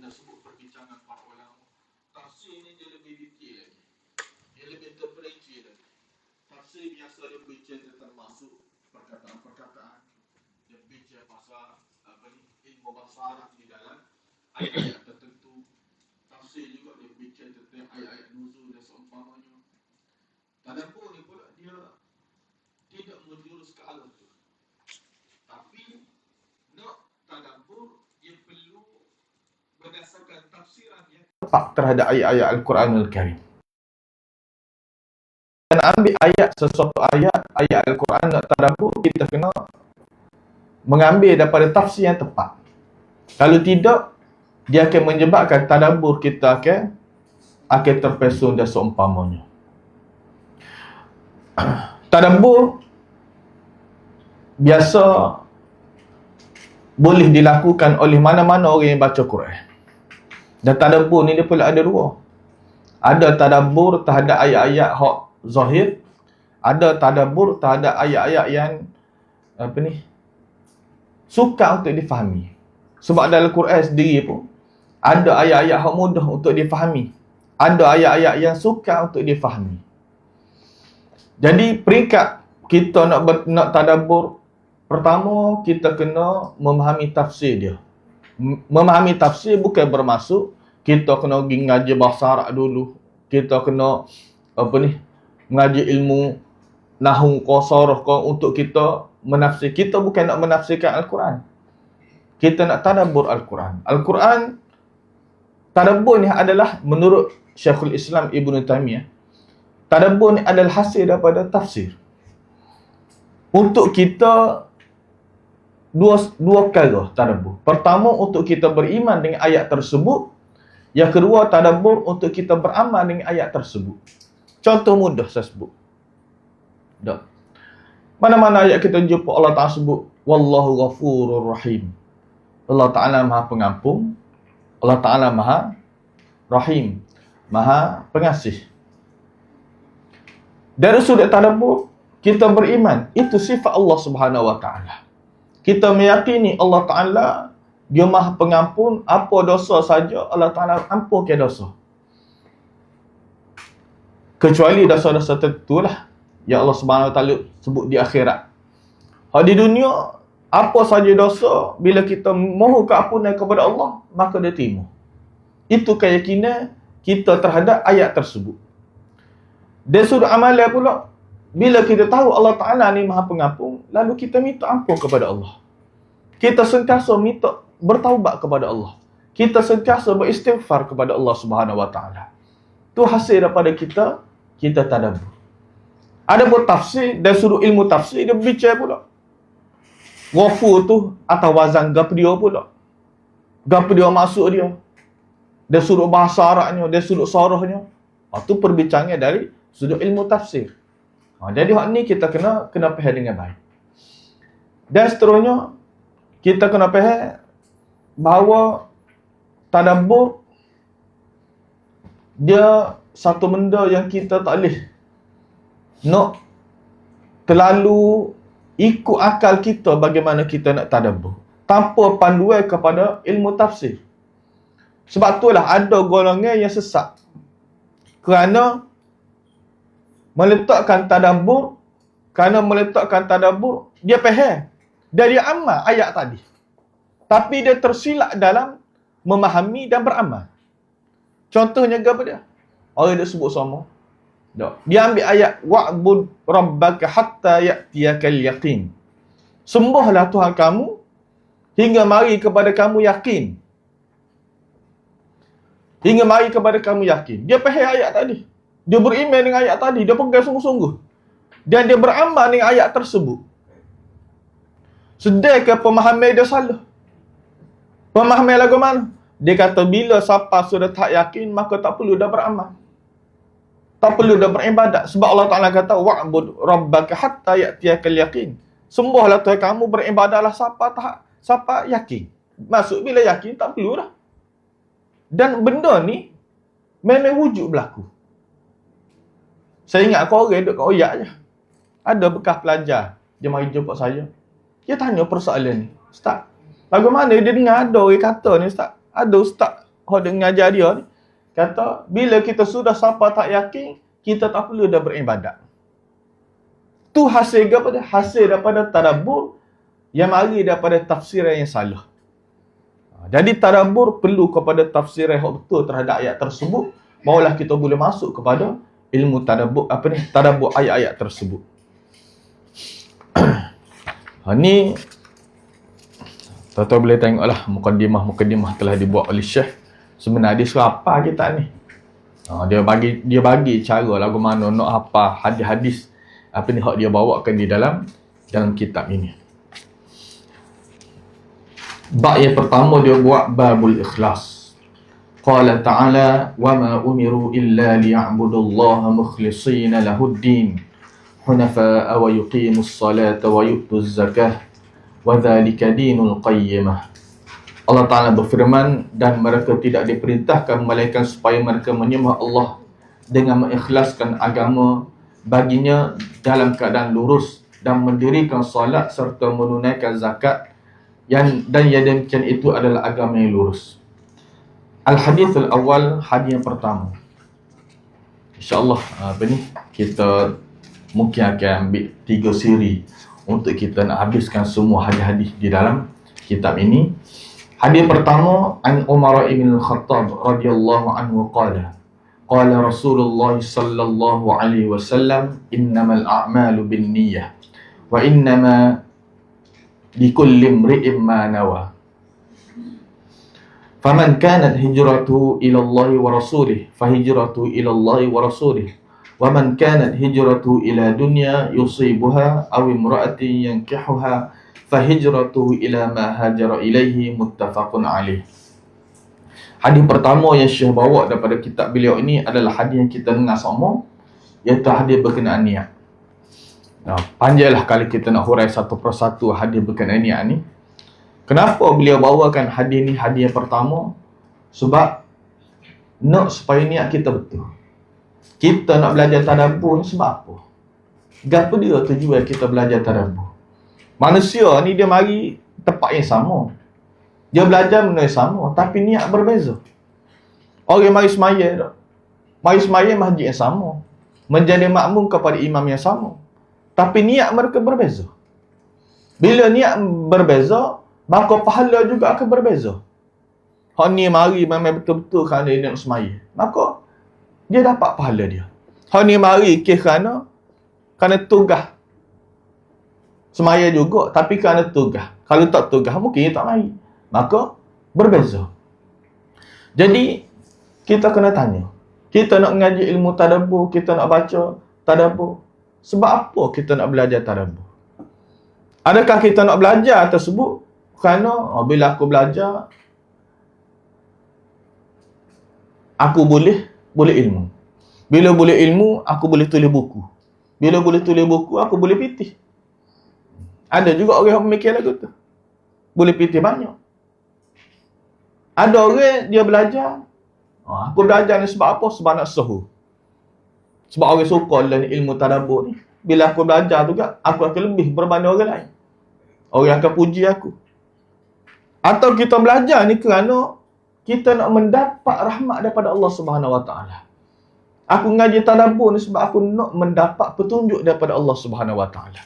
dah sebut perbincangan para ulama. Tafsir ni dia lebih detail lagi. Dia lebih terperinci lagi. Tafsir biasa dia bincang tentang masuk perkataan-perkataan. Dia bincang pasal ilmu bahasa Arab di dalam ayat-ayat tertentu. Tafsir juga dia bincang tentang ayat-ayat nuzul dan seumpamanya. Tadabbur ni pula dia tidak menjurus ke arah tu. Tapi nak tadabbur dia perlu berdasarkan tafsiran yang tepat terhadap ayat-ayat Al-Quranul Karim. Dan ambil ayat, sesuatu ayat Al-Quran nak tadabbur, kita kena mengambil daripada tafsir yang tepat. Kalau tidak, dia akan menyebabkan tadabbur kita akan terpesong dan seumpamanya. Tadabbur biasa boleh dilakukan oleh mana-mana orang yang baca Quran. Dan tadabbur ni dia pula ada dua. Ada tadabbur terhadap ayat-ayat hak zahir, ada tadabbur terhadap ayat-ayat yang sukar untuk difahami. Sebab dalam Quran sendiri pun ada ayat-ayat hak mudah untuk difahami, ada ayat-ayat yang sukar untuk difahami. Jadi peringkat kita nak tadabbur, pertama kita kena memahami tafsir dia. Memahami tafsir bukan bermaksud kita kena pergi ngaji bahasa Arab dulu, kita kena mengaji ilmu nahwu ke sarah ke untuk kita menafsir. Kita bukan nak menafsirkan Al-Quran, kita nak tadabbur Al-Quran. Al-Quran, tadabbur ni adalah menurut Syekhul Islam Ibn Taymiyah, tadabbur ni adalah hasil daripada tafsir. Untuk kita dua perkara tadabbur. Pertama, untuk kita beriman dengan ayat tersebut. Yang kedua, tadabbur untuk kita beramal dengan ayat tersebut. Contoh mudah saya sebut. Mana-mana ayat kita jumpa Allah Ta'ala sebut Wallahu ghafurur rahim. Allah Ta'ala Maha Pengampun, Allah Ta'ala Maha Rahim, Maha Pengasih. Dari sudut tadabbur, kita beriman itu sifat Allah Subhanahu Wa Ta'ala. Kita meyakini Allah Ta'ala Dia Maha Pengampun, apa dosa saja Allah Ta'ala ampunkan dosa. Kecuali dosa-dosa tertentulah yang Allah Subhanahu Wa Ta'ala sebut di akhirat. Di dunia, apa saja dosa, bila kita mohon keampunan kepada Allah, maka dia terima. Itu keyakinan kita terhadap ayat tersebut. Dari sudut amalan pula, bila kita tahu Allah Ta'ala ni Maha Pengampun, lalu kita minta ampun kepada Allah. Kita sentiasa minta bertaubat kepada Allah. Kita sentiasa beristighfar kepada Allah Subhanahu Wa Ta'ala. Itu hasil daripada kita tadabbur. Ada pun tafsir, dari sudut ilmu tafsir, dia berbicara pula. Ghafur tu atau wazan gap dia pula. Gap dia maksud dia. Dari sudut bahasa Arabnya, dari sudut sarahnya. Itu perbincangan dari sudut ilmu tafsir. Jadi hak ni kita kena faham dengan baik. Dan seterusnya, kita kena faham bahawa tadabbur dia satu benda yang kita tak boleh nak terlalu ikut akal kita bagaimana kita nak tadabbur tanpa panduan kepada ilmu tafsir. Sebab itulah ada golongan yang sesat kerana meletakkan tadabbur, dia faham dan dia amal ayat tadi, tapi dia tersilap dalam memahami dan beramal. Contohnya apa dia? Orang dia sebut sama. Dia ambil ayat wa'bud rabbaka hatta ya'tiyakal yaqin. Sembahlah Tuhan kamu hingga mari kepada kamu yakin. Hingga mari kepada kamu yakin. Dia faham ayat tadi. Dia beriman dengan ayat tadi. Dia pegang sungguh-sungguh. Dan dia beramal dengan ayat tersebut. Sedangkan pemahaman dia salah. Pemahaman lagu mana? Dia kata bila siapa sudah tak yakin, maka tak perlu dah beramal. Tak perlu dah beribadat. Sebab Allah Ta'ala kata, wa'bud rabbaka hatta ya'tiyakal yaqin. Sembahlah Tuhan kamu, beribadahlah siapa yakin. Maksud bila yakin, tak perlu dah. Dan benda ni memang wujud berlaku. Saya ingat aku orang duduk kat Oyak je. Ada bekas pelajar. Dia mari jumpa saya. Dia tanya persoalan ni. Ustaz, bagaimana dia dengar ada orang kata ni Ustaz? Ada Ustaz hok dia ngajar dia ni, kata bila kita sudah sampai tak yakin, kita tak perlu dah beribadat. Tu hasil apa dia? Hasil daripada tadabbur yang mari daripada tafsiran yang salah. Jadi tadabbur perlu kepada tafsiran yang betul terhadap ayat tersebut, barulah kita boleh masuk kepada ilmu tadabbur tadabbur ayat-ayat tersebut. Ni tuan-tuan boleh tengoklah mukaddimah telah dibuat oleh Syekh. Sebenarnya dia suruh apa kita ni? Dia bagi cara lagu mana nak apa hadis-hadis hak dia bawakan di dalam kitab ini. Bab yang pertama dia buat babul ikhlas. Qala ta'ala wa ma umiru illa liya'budullaha mukhlishina lahud-din hunafa'a wa yuqimus salata wa yu'tuz zakah wa dhalika dinul qayyimah. Allah Ta'ala berfirman, dan mereka tidak diperintahkan melainkan supaya mereka menyembah Allah dengan mengikhlaskan agama baginya dalam keadaan lurus dan mendirikan solat serta menunaikan zakat, dan yang demikian itu adalah agama yang lurus. Al-hadith al-awwal, hadis yang pertama. InsyaAllah kita mungkin akan ambil 3 siri untuk kita nak habiskan semua hadis-hadis di dalam kitab ini. Hadis pertama, an Umar ibn al-Khattab radhiyallahu anhu qala Rasulullah sallallahu alaihi wasallam, innamal a'malu binniyah wa innama likulli imri'in ma nawa. Faman kanat hijratuhu ila Allah wa rasulih fahijratuhu ila Allah wa rasulih wa man kanat hijratuhu ila dunya yusibuha aw imra'atin yankihuha fahijratuhu ila ma hajara ilaihi, muttafaqun alaih. Hadis pertama yang Syekh bawa daripada kitab beliau ini adalah hadis yang kita dengar sama, iaitu hadis berkenaan niat. Panjanglah kalau kita nak hurai satu persatu hadis berkenaan niat ni. Kenapa beliau bawakan hadis ni hadis yang pertama? Sebab nak supaya niat kita betul. Kita nak belajar tadabbur ni sebab apa? Gapo dia tujuan kita belajar tadabbur? Manusia ni dia mari tempat yang sama, dia belajar benda yang sama, tapi niat berbeza. Orang mari semaya masjid yang sama, menjadi makmum kepada imam yang sama, tapi niat mereka berbeza. Bila niat berbeza, maka pahala juga akan berbeza. Hak ni mari memang betul-betul kerana dia nak semaya, maka dia dapat pahala dia. Hak ni mari kerana tugas semaya juga, tapi kerana tugas. Kalau tak tugas, mungkin dia tak mari, maka berbeza. Jadi kita kena tanya, kita nak mengaji ilmu tadabbur, kita nak baca tadabbur, sebab apa kita nak belajar tadabbur? Adakah kita nak belajar tersebut kerana bila aku belajar aku boleh ilmu. Bila boleh ilmu, aku boleh tulis buku. Bila boleh tulis buku, aku boleh pitih. Ada juga orang yang memikir lagu tu, boleh pitih banyak. Ada orang dia belajar, aku belajar ni sebab apa? Sebab nak suhu. Sebab orang suka dalam ilmu tadabbur ni. Bila aku belajar juga, aku akan lebih berbanding orang lain. Orang akan puji aku. Atau kita belajar ni kerana kita nak mendapat rahmat daripada Allah Subhanahu Wa Taala. Aku ngaji tadabbur ni sebab aku nak mendapat petunjuk daripada Allah Subhanahu Wa Taala.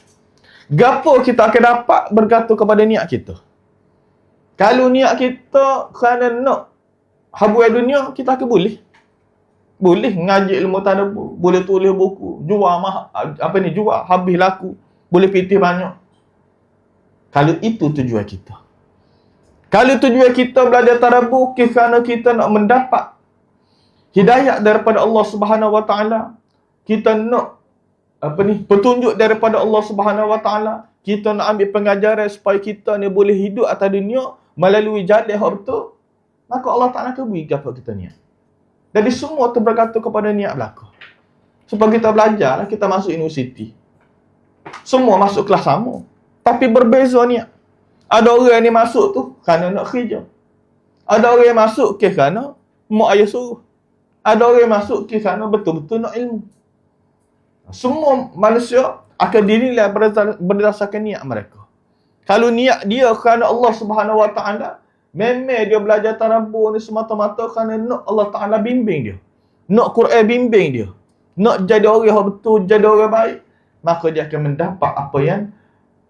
Gapo kita akan dapat bergantung kepada niat kita. Kalau niat kita kerana nak habuai dunia, kita akan boleh ngaji ilmu tadabbur, boleh tulis buku, jual habis laku, boleh pitih banyak. Kalau itu tujuan kita. Kalau tujuan kita belajar tadabbur kerana kita nak mendapat hidayah daripada Allah Subhanahu Wa Taala, kita nak petunjuk daripada Allah Subhanahu Wa Taala, kita nak ambil pengajaran supaya kita ni boleh hidup atas dunia melalui jalan yang betul, maka Allah Taala akan beri apa kita niat. Jadi semua tu bergantung kepada niat belaka. Sebab kita belajar, kita masuk universiti, semua masuk kelas sama, tapi berbeza niat. Ada orang ni masuk tu kerana nak kerja. Ada orang yang masuk kerana mak ayah suruh. Ada orang yang masuk kerana betul-betul nak ilmu. Semua manusia akan dinilai berdasarkan niat mereka. Kalau niat dia kerana Allah Subhanahu Wa Taala, Memang dia belajar tadabbur ni semata-mata kerana nak Allah Ta'ala bimbing dia. Nak Quran bimbing dia. Nak jadi orang yang betul, jadi orang baik. Maka dia akan mendapat apa yang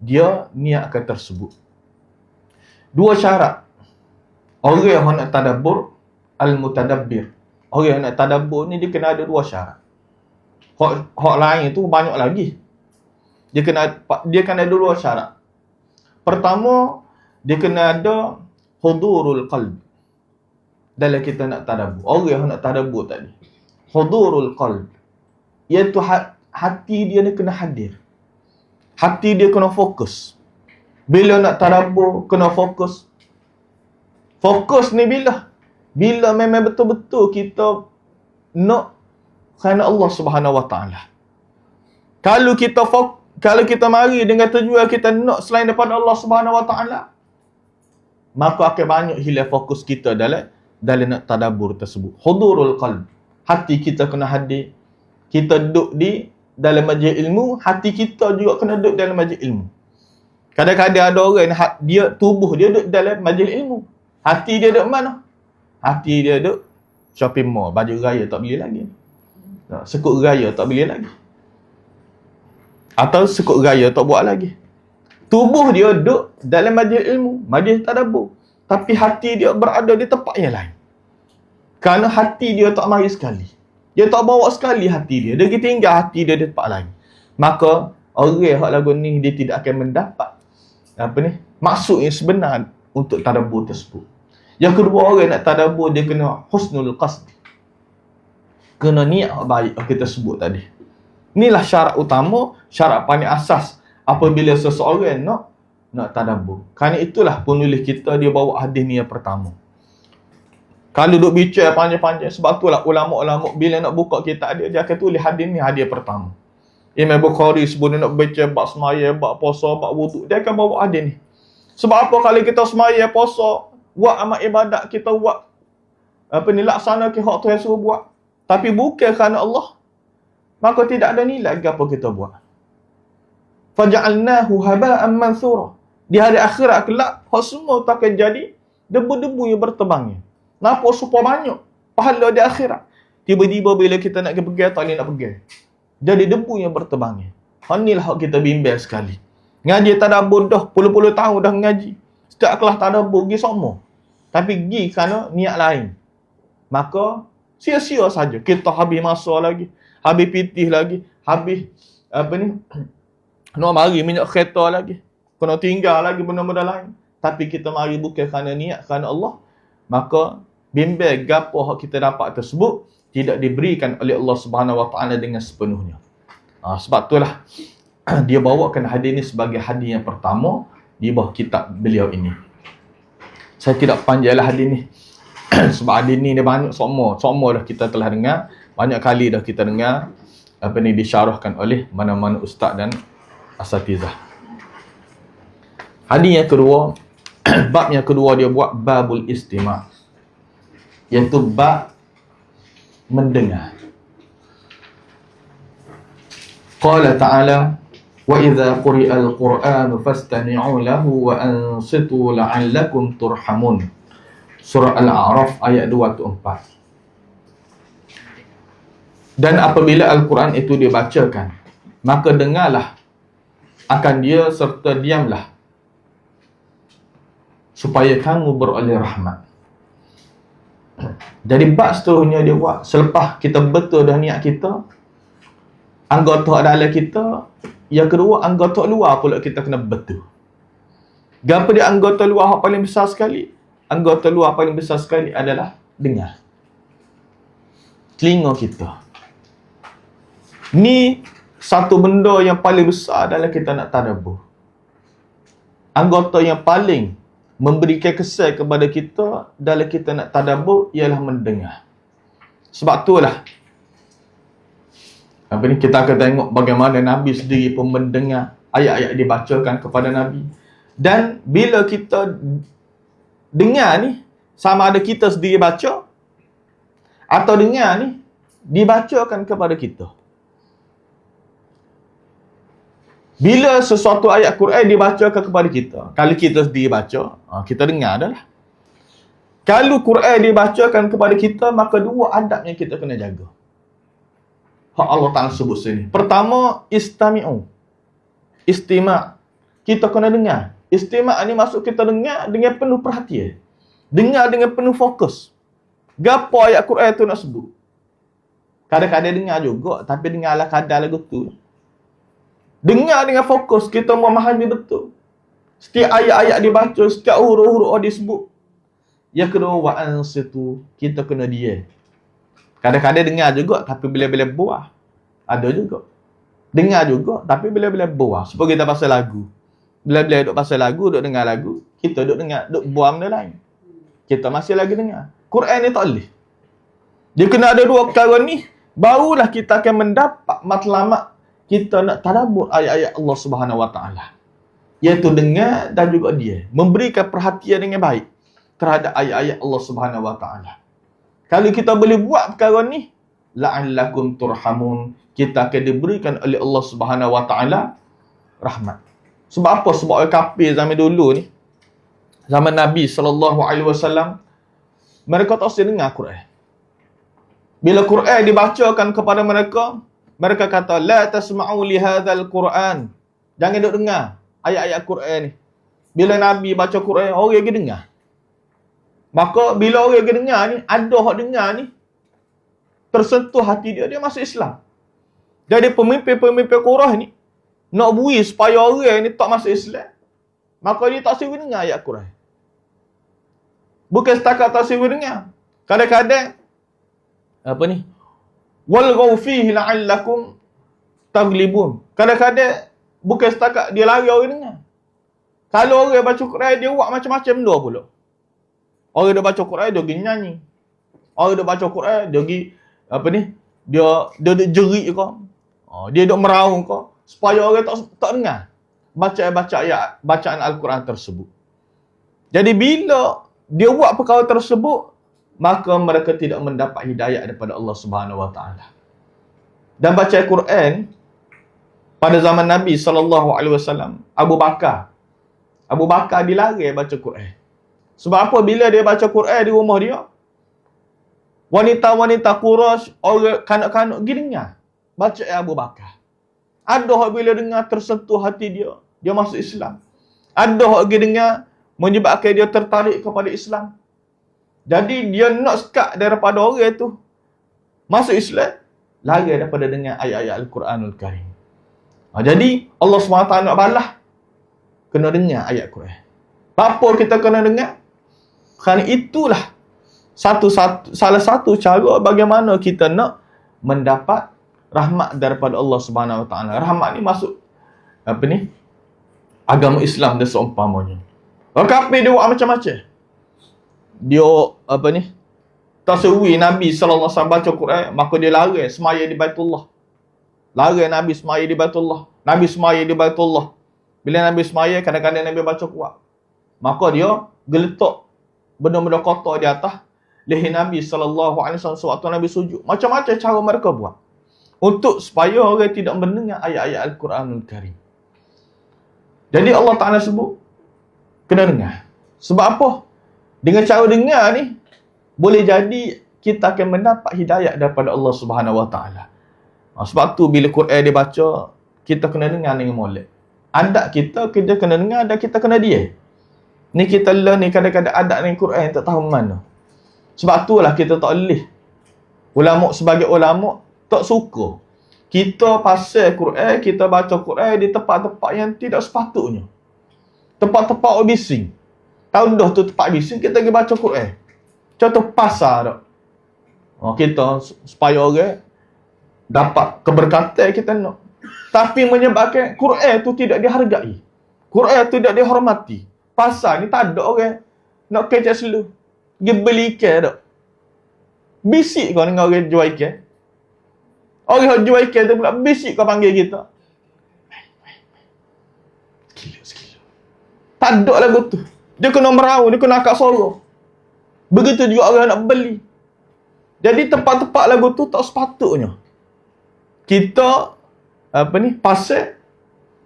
dia niatkan tersebut. Dua syarat. Orang yang nak tadabbur, al-mutadabbir. Orang yang nak tadabbur ni dia kena ada dua syarat. Hak lain tu banyak lagi. Dia kena ada dua syarat. Pertama, dia kena ada hudurul qalb. Dalam kita nak tadabbur. Orang yang nak tadabbur tadi. Hudurul qalb. Iaitu hati dia ni kena hadir. Hati dia kena fokus. Bila nak tadabbur, kena fokus. Fokus ni bila? Bila memang betul-betul kita nak kerana Allah Subhanahu Wa Taala. Kalau kita mari dengan tujuan kita nak selain daripada Allah Subhanahu Wa Taala, maka akan banyak hilang fokus kita dalam nak tadabbur tersebut. Hudurul qalb. Hati kita kena hadir. Kita duduk di dalam majlis ilmu, hati kita juga kena duduk dalam majlis ilmu. Kadang-kadang ada orang dia tubuh dia duduk dalam majlis ilmu. Hati dia duduk mana? Hati dia duduk shopping mall, baju raya tak beli lagi. Sekut raya tak beli lagi. Atau sekut raya tak buat lagi. Tubuh dia duduk dalam majlis ilmu, majlis tadabbur. Tapi hati dia berada di tempat yang lain. Kerana hati dia tak mari sekali. Dia tak bawa sekali hati dia. Dia tinggal hati dia di tempat lain. Maka orang yang lagu ni dia tidak akan mendapat maksud yang sebenar untuk tadabbur tersebut. Yang kedua, orang nak tadabbur dia kena husnul qasd. Kena niat baik kita sebut tadi. Inilah syarat utama, syarat paling asas apabila seseorang nak tadabbur. Kerana itulah penulis kita dia bawa hadis ni yang pertama. Kalau duk bicara panjang-panjang, sebab itulah ulama-ulama bila nak buka kitab dia akan tulis hadis ni hadis pertama. Imam Bukhari sebelum nak baca bab semaya, bab puasa, bab wuduk, dia akan bawa hadis ni. Sebab apa? Kalau kita semaya, puasa, buat amal ibadat, kita buat laksana ke hak Tuhan suruh buat, tapi bukan kerana Allah, maka tidak ada nilai apa kita buat. Faja'alnahu haba'an mansura. Di hari akhirat kelak, hak semua tak akan jadi debu-debu yang bertebangnya. Nampak supaya banyak pahala di akhirat. Tiba-tiba bila kita nak pergi, tak boleh nak pergi. Jadi debu yang bertebangnya. Inilah hak kita bimbang sekali. Ngaji tadabbur dah puluh-puluh tahun dah ngaji. Setiap kelas tadabbur pergi semua. Tapi pergi kerana niat lain. Maka sia-sia saja. Kita habis masa lagi, habis pitih lagi, habis nak mari minyak kereta lagi, kena tinggal lagi benda-benda lain. Tapi kita mari bukan kerana niat, kerana Allah. Maka bimbang gapo hak kita dapat tersebut tidak diberikan oleh Allah Subhanahu Wa Taala dengan sepenuhnya. Sebab itulah dia bawakan hadis ini sebagai hadis yang pertama di bawah kitab beliau ini. Saya tidak panjanglah hadis ni. Sebab hadis ni dia banyak, semua dah kita telah dengar, banyak kali dah kita dengar disyarahkan oleh mana-mana ustaz dan asatizah. Hadis yang kedua, bab yang kedua dia buat babul istima', iaitu bab mendengar. Qala ta'ala wa idza quri'al qur'anu fastami'u lahu wa ansitu la'allakum turhamun. Surah Al-A'raf ayat 204. Dan apabila Al-Quran itu dibacakan, maka dengarlah akan dia serta diamlah, supaya kamu beroleh rahmat. Jadi bab seterusnya dia buat, selepas kita betul dah niat kita, anggota dalam kita, yang kedua anggota luar pula kita kena betul. Gapo dia anggota luar yang paling besar sekali? Anggota luar paling besar sekali adalah dengar. Telinga kita. Ni satu benda yang paling besar dalam kita nak tadabbur. Anggota yang paling memberikan kesan kepada kita dalam kita nak tadabbur ialah mendengar. Sebab itulah kita akan tengok bagaimana Nabi sendiri pun mendengar ayat-ayat dibacakan kepada Nabi. Dan bila kita dengar ni, sama ada kita sendiri baca atau dengar ni dibacakan kepada kita. Bila sesuatu ayat Quran dibacakan kepada kita, kalau kita sendiri baca, kita dengar dah lah. Kalau Quran dibacakan kepada kita, maka dua adab yang kita kena jaga. Hak Allah Ta'ala sebut sini. Pertama, istami'u. Istima'. Kita kena dengar. Istima' ni maksud kita dengar dengan penuh perhatian. Dengar dengan penuh fokus. Gapo ayat Quran tu nak sebut. Kadang-kadang dengar juga, tapi dengarlah kadar lagu tu. Dengar dengan fokus, kita memahami betul. Setiap ayat-ayat dibaca, setiap huruf-huruf disebut. Yang kedua, wa'ansitu. Kita kena dia. Kadang-kadang dengar juga, tapi bila-bila buah. Ada juga. Dengar juga, tapi bila-bila buah. Supaya kita pasal lagu. Bila-bila duduk pasal lagu, duduk dengar lagu, kita duduk dengar, duduk buah benda lain. Kita masih lagi dengar. Quran ni tak boleh. Dia kena ada dua perkara ni, barulah kita akan mendapat matlamat kita nak tadabbur ayat-ayat Allah Subhanahu Wa Taala. Iaitu dengar dan juga dia. Memberikan perhatian dengan baik terhadap ayat-ayat Allah Subhanahu Wa Taala. Kalau kita boleh buat perkara ni, la'allakum turhamun, kita akan diberikan oleh Allah Subhanahu Wa Taala rahmat. Sebab apa? Sebab orang kafir zaman dulu ni, zaman Nabi SAW, mereka tak usah dengar Quran. Bila Quran dibacakan kepada mereka, mereka kata, la tasma'u li hadzal Quran. Jangan duk dengar ayat-ayat Quran ni. Bila Nabi baca Quran, orang lagi dengar. Maka bila orang lagi dengar ni, ada hak dengar ni, tersentuh hati dia, dia masuk Islam. Jadi pemimpin-pemimpin Quraisy ni, nak bui supaya orang ni tak masuk Islam, maka dia tak suruh dengar ayat Quran. Bukan setakat tak suruh dengar. Kadang-kadang, apa ni? Walghaw fihi la'allakum taghlibun. Kadang-kadang, bukan setakat dia lari orang dengar. Kalau orang baca Quran, dia buat macam-macam benda pula. Orang dia baca Quran, dia pergi nyanyi. Orang dia baca Quran, dia pergi, apa ni? Dia jerit ke. Dia duk meraung ke. Supaya orang tak dengar bacaan Al-Quran tersebut. Jadi bila dia buat perkara tersebut, maka mereka tidak mendapat hidayah daripada Allah Subhanahu Wa Taala. Dan baca Al-Quran pada zaman Nabi SAW, Abu Bakar dilarang baca Quran. Sebab apa? Bila dia baca Quran di rumah dia, wanita-wanita Quraisy, orang kanak-kanak pergi dengar baca Abu Bakar. Ada orang bila dengar tersentuh hati dia, dia masuk Islam. Ada orang pergi dengar menyebabkan dia tertarik kepada Islam. Jadi dia nak sekat daripada orang itu masuk Islam, lari daripada dengar ayat-ayat Al-Quranul Karim. Jadi Allah SWT nak balas, kena dengar ayat Quran. Apa kita kena dengar? Kerana itulah salah satu cara bagaimana kita nak mendapat rahmat daripada Allah Subhanahu Wa Taala. Rahmat ni masuk apa ni? Agama Islam dan seumpamanya. Orang kafir dia buat macam-macam. Dia apa ni? Tasawwi Nabi sallallahu alaihi wasallam baca Quran, maka dia lari semaya di Baitullah. Lari Nabi semaya di Baitullah. Nabi semaya di Baitullah. Bila Nabi semaya, kadang-kadang Nabi baca kuat. Maka dia geletak benda-benda kotor di atas leher Nabi sallallahu alaihi wasallam sewaktu Nabi sujud. Macam-macam cara mereka buat untuk supaya orang tidak mendengar ayat-ayat Al-Quranul Karim. Jadi Allah Ta'ala sebut, kena dengar. Sebab apa? Dengan cara dengar ni, boleh jadi kita akan mendapat hidayah daripada Allah Subhanahu Wa Ta'ala. Sebab tu bila Quran dibaca, kita kena dengar dengan molek. Adat kita kena dengar dan kita kena dia. Ni kita learn ni kadang-kadang adat dengan Quran tak tahu mana. Sebab itulah kita tak boleh. Sebagai ulama tak suka kita pasal Quran, kita baca Quran di tempat-tempat yang tidak sepatutnya. Tempat-tempat orang bising. Tahu dah tu tempat bising, kita pergi baca Quran. Contoh pasar tak. Kita supaya orang dapat keberkatan kita nak. Tapi menyebabkan Quran tu tidak dihargai. Quran tu tidak dihormati. Pasar ni tak ada orang nak kecek selu. Dia beli ikan tak. Bisik kau dengan orang jual ikan. Orang jual ikan tu pula bisik kau panggil kita. Sekilo. Tak ada lagu tu. Dia kena meraung, dia kena akak suara. Begitu juga orang nak beli. Jadi tempat-tempat lagu tu tak sepatutnya kita pasal,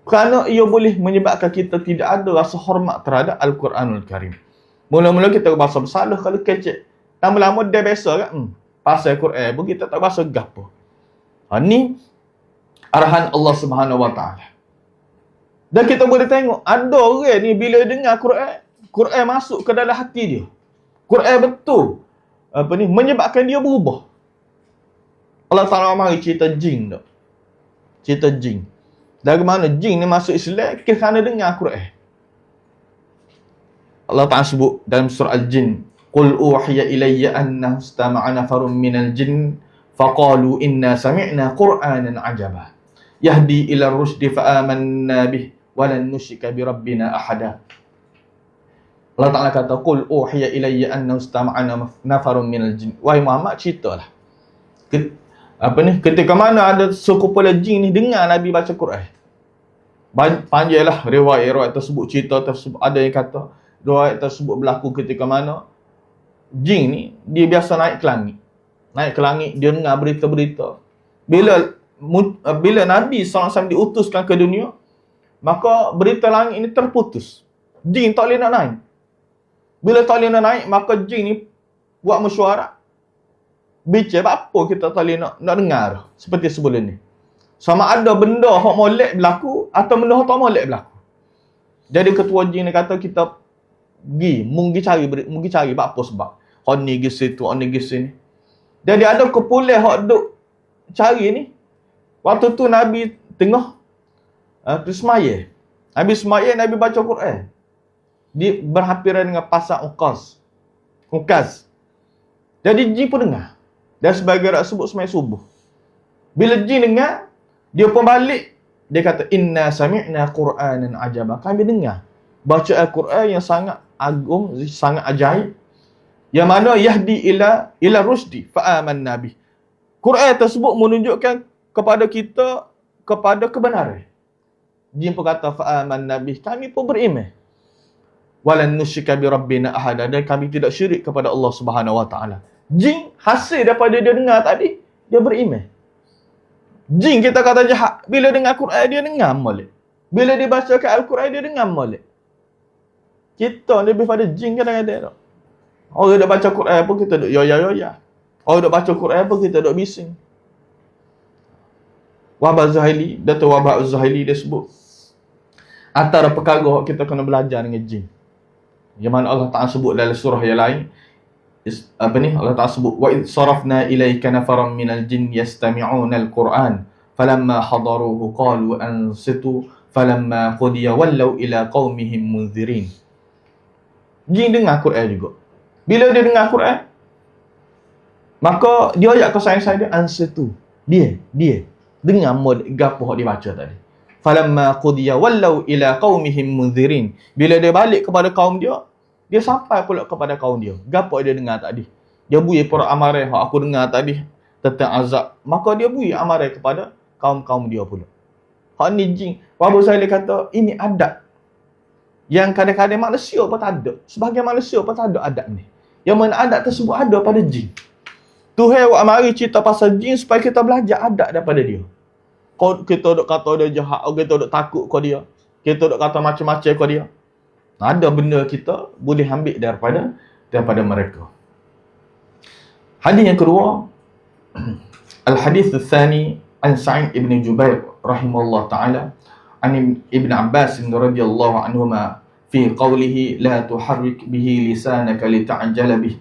kerana ia boleh menyebabkan kita tidak ada rasa hormat terhadap Al-Quranul Karim. Mula-mula kita bahasa bersalah kalau kecek. Lama-lama dia biasa kan. Pasal Quran pun kita tak bahasa gapo. Ni arahan Allah Subhanahu Wa Taala. Dan kita boleh tengok ada orang ni bila dengar Quran masuk ke dalam hati dia. Quran betul menyebabkan dia berubah. Allah Taala mari cerita jin tak. Cerita jin. Dari mana jin ni masuk Islam kerana dengar Quran. Allah Ta'ala sebut dalam surah Al-Jin, Qul uhiya ilayya annahu istama'a nafarun minal jin faqalu inna sami'na Qur'anan ajaba yahdi ila rusydi fa'amanna bih walan nusyrika bi rabbina ahada. Allah Ta'ala kata, Qul uhiya ilayya annahu istama'a nafarun minal jin. Wahai Muhammad, ceritalah. Ketika mana ada sekumpulan jin ni dengar Nabi baca Quran. Panjanglah riwayat tersebut, cerita tersebut. Ada yang kata riwayat tersebut berlaku ketika mana jin ni dia biasa naik ke langit. Naik ke langit, dia dengar berita-berita. Bila Nabi SAW diutuskan ke dunia, maka berita langit ini terputus. Jin tak boleh nak naik. Bila tak boleh nak naik, maka jin ni buat mesyuarat. Bicara apa kita tak boleh nak dengar seperti sebelum ni. Sama ada benda hak molek berlaku atau benda hak tak molek berlaku. Jadi ketua jin ni kata kita pergi cari apa sebab. Hak ni pergi situ, hak ni pergi sini. Jadi ada kumpulan hak duk cari ni. Waktu tu Nabi tengah semaya. Nabi semaya, Nabi baca Quran. Dia berhampiran dengan pasar Ukaz. Jadi jin pun dengar. Dan sebagai rakyat sebut semaya subuh. Bila jin dengar, dia pun balik. Dia kata, Inna sami'na Qur'anan ajaba. Kami dengar baca Al-Quran yang sangat agung, sangat ajaib. Yang mana yahdi ila rusdi fa'amanna bih. Quran tersebut menunjukkan kepada kita kepada kebenaran. Jin pun kata fa'amanna bih. Kami pun beriman. Walan nusyrika bi rabbina ahada. Dan kami tidak syirik kepada Allah Subhanahu Wa Taala. Jin hasil daripada dia dengar tadi, dia beriman. Jin kita kata jahat, bila dengar Quran dia dengar molek. Bila dia bacakan Al-Quran dia dengar molek. Kita lebih pada jin kadang-kadang. Orang dah baca Quran pun kita duk ya. Orang dah baca Quran pun kita duk bising. Wahbah Zuhaili, Dato' Wahbah Zuhaili dia sebut, antara perkara kita kena belajar dengan jin. Yang mana Allah Ta'ala sebut dalam surah yang lain. Allah Ta'ala sebut, wa idh sarafna ilayka nafaran minal jin yastami'una al-Qur'an falamma hadaruhu qalu ansitu falamma qudiya wallaw ila qaumihim munzirin. Jin dengar Quran juga. Bila dia dengar Quran, maka dia ayat kesayangan dia ansitu. Dia dengar gapo dia baca tadi. Falamma qudiya wallaw ila qaumihim munzirin. Bila dia balik kepada kaum dia sampai pula kepada kaum dia. Gapo dia dengar tadi? Dia bui para amarai hak aku dengar tadi tentang azab. Maka dia bui amarai kepada kaum-kaum dia pula. Hak ni jin. Wabu Zaili kata ini adab yang kadang-kadang manusia pun tak ada. Sebahagian manusia pun tak ada adab ni. Yang mana adab tersebut ada pada jin. Tuhan awak mari cerita pasal jin supaya kita belajar adab daripada dia. Kita duk kata dia jahat, kita duk takut kau dia. Kita duk kata macam-macam kau dia. Ada benda kita boleh ambil daripada mereka. Hadis yang kedua, Al-Hadis Al-Thani an Sa'id ibn Jubair rahimahullah ta'ala an Ibn Abbas radhiyallahu anhuma fi qawlihi la tuharrik bihi lisanaka lita'jala bih.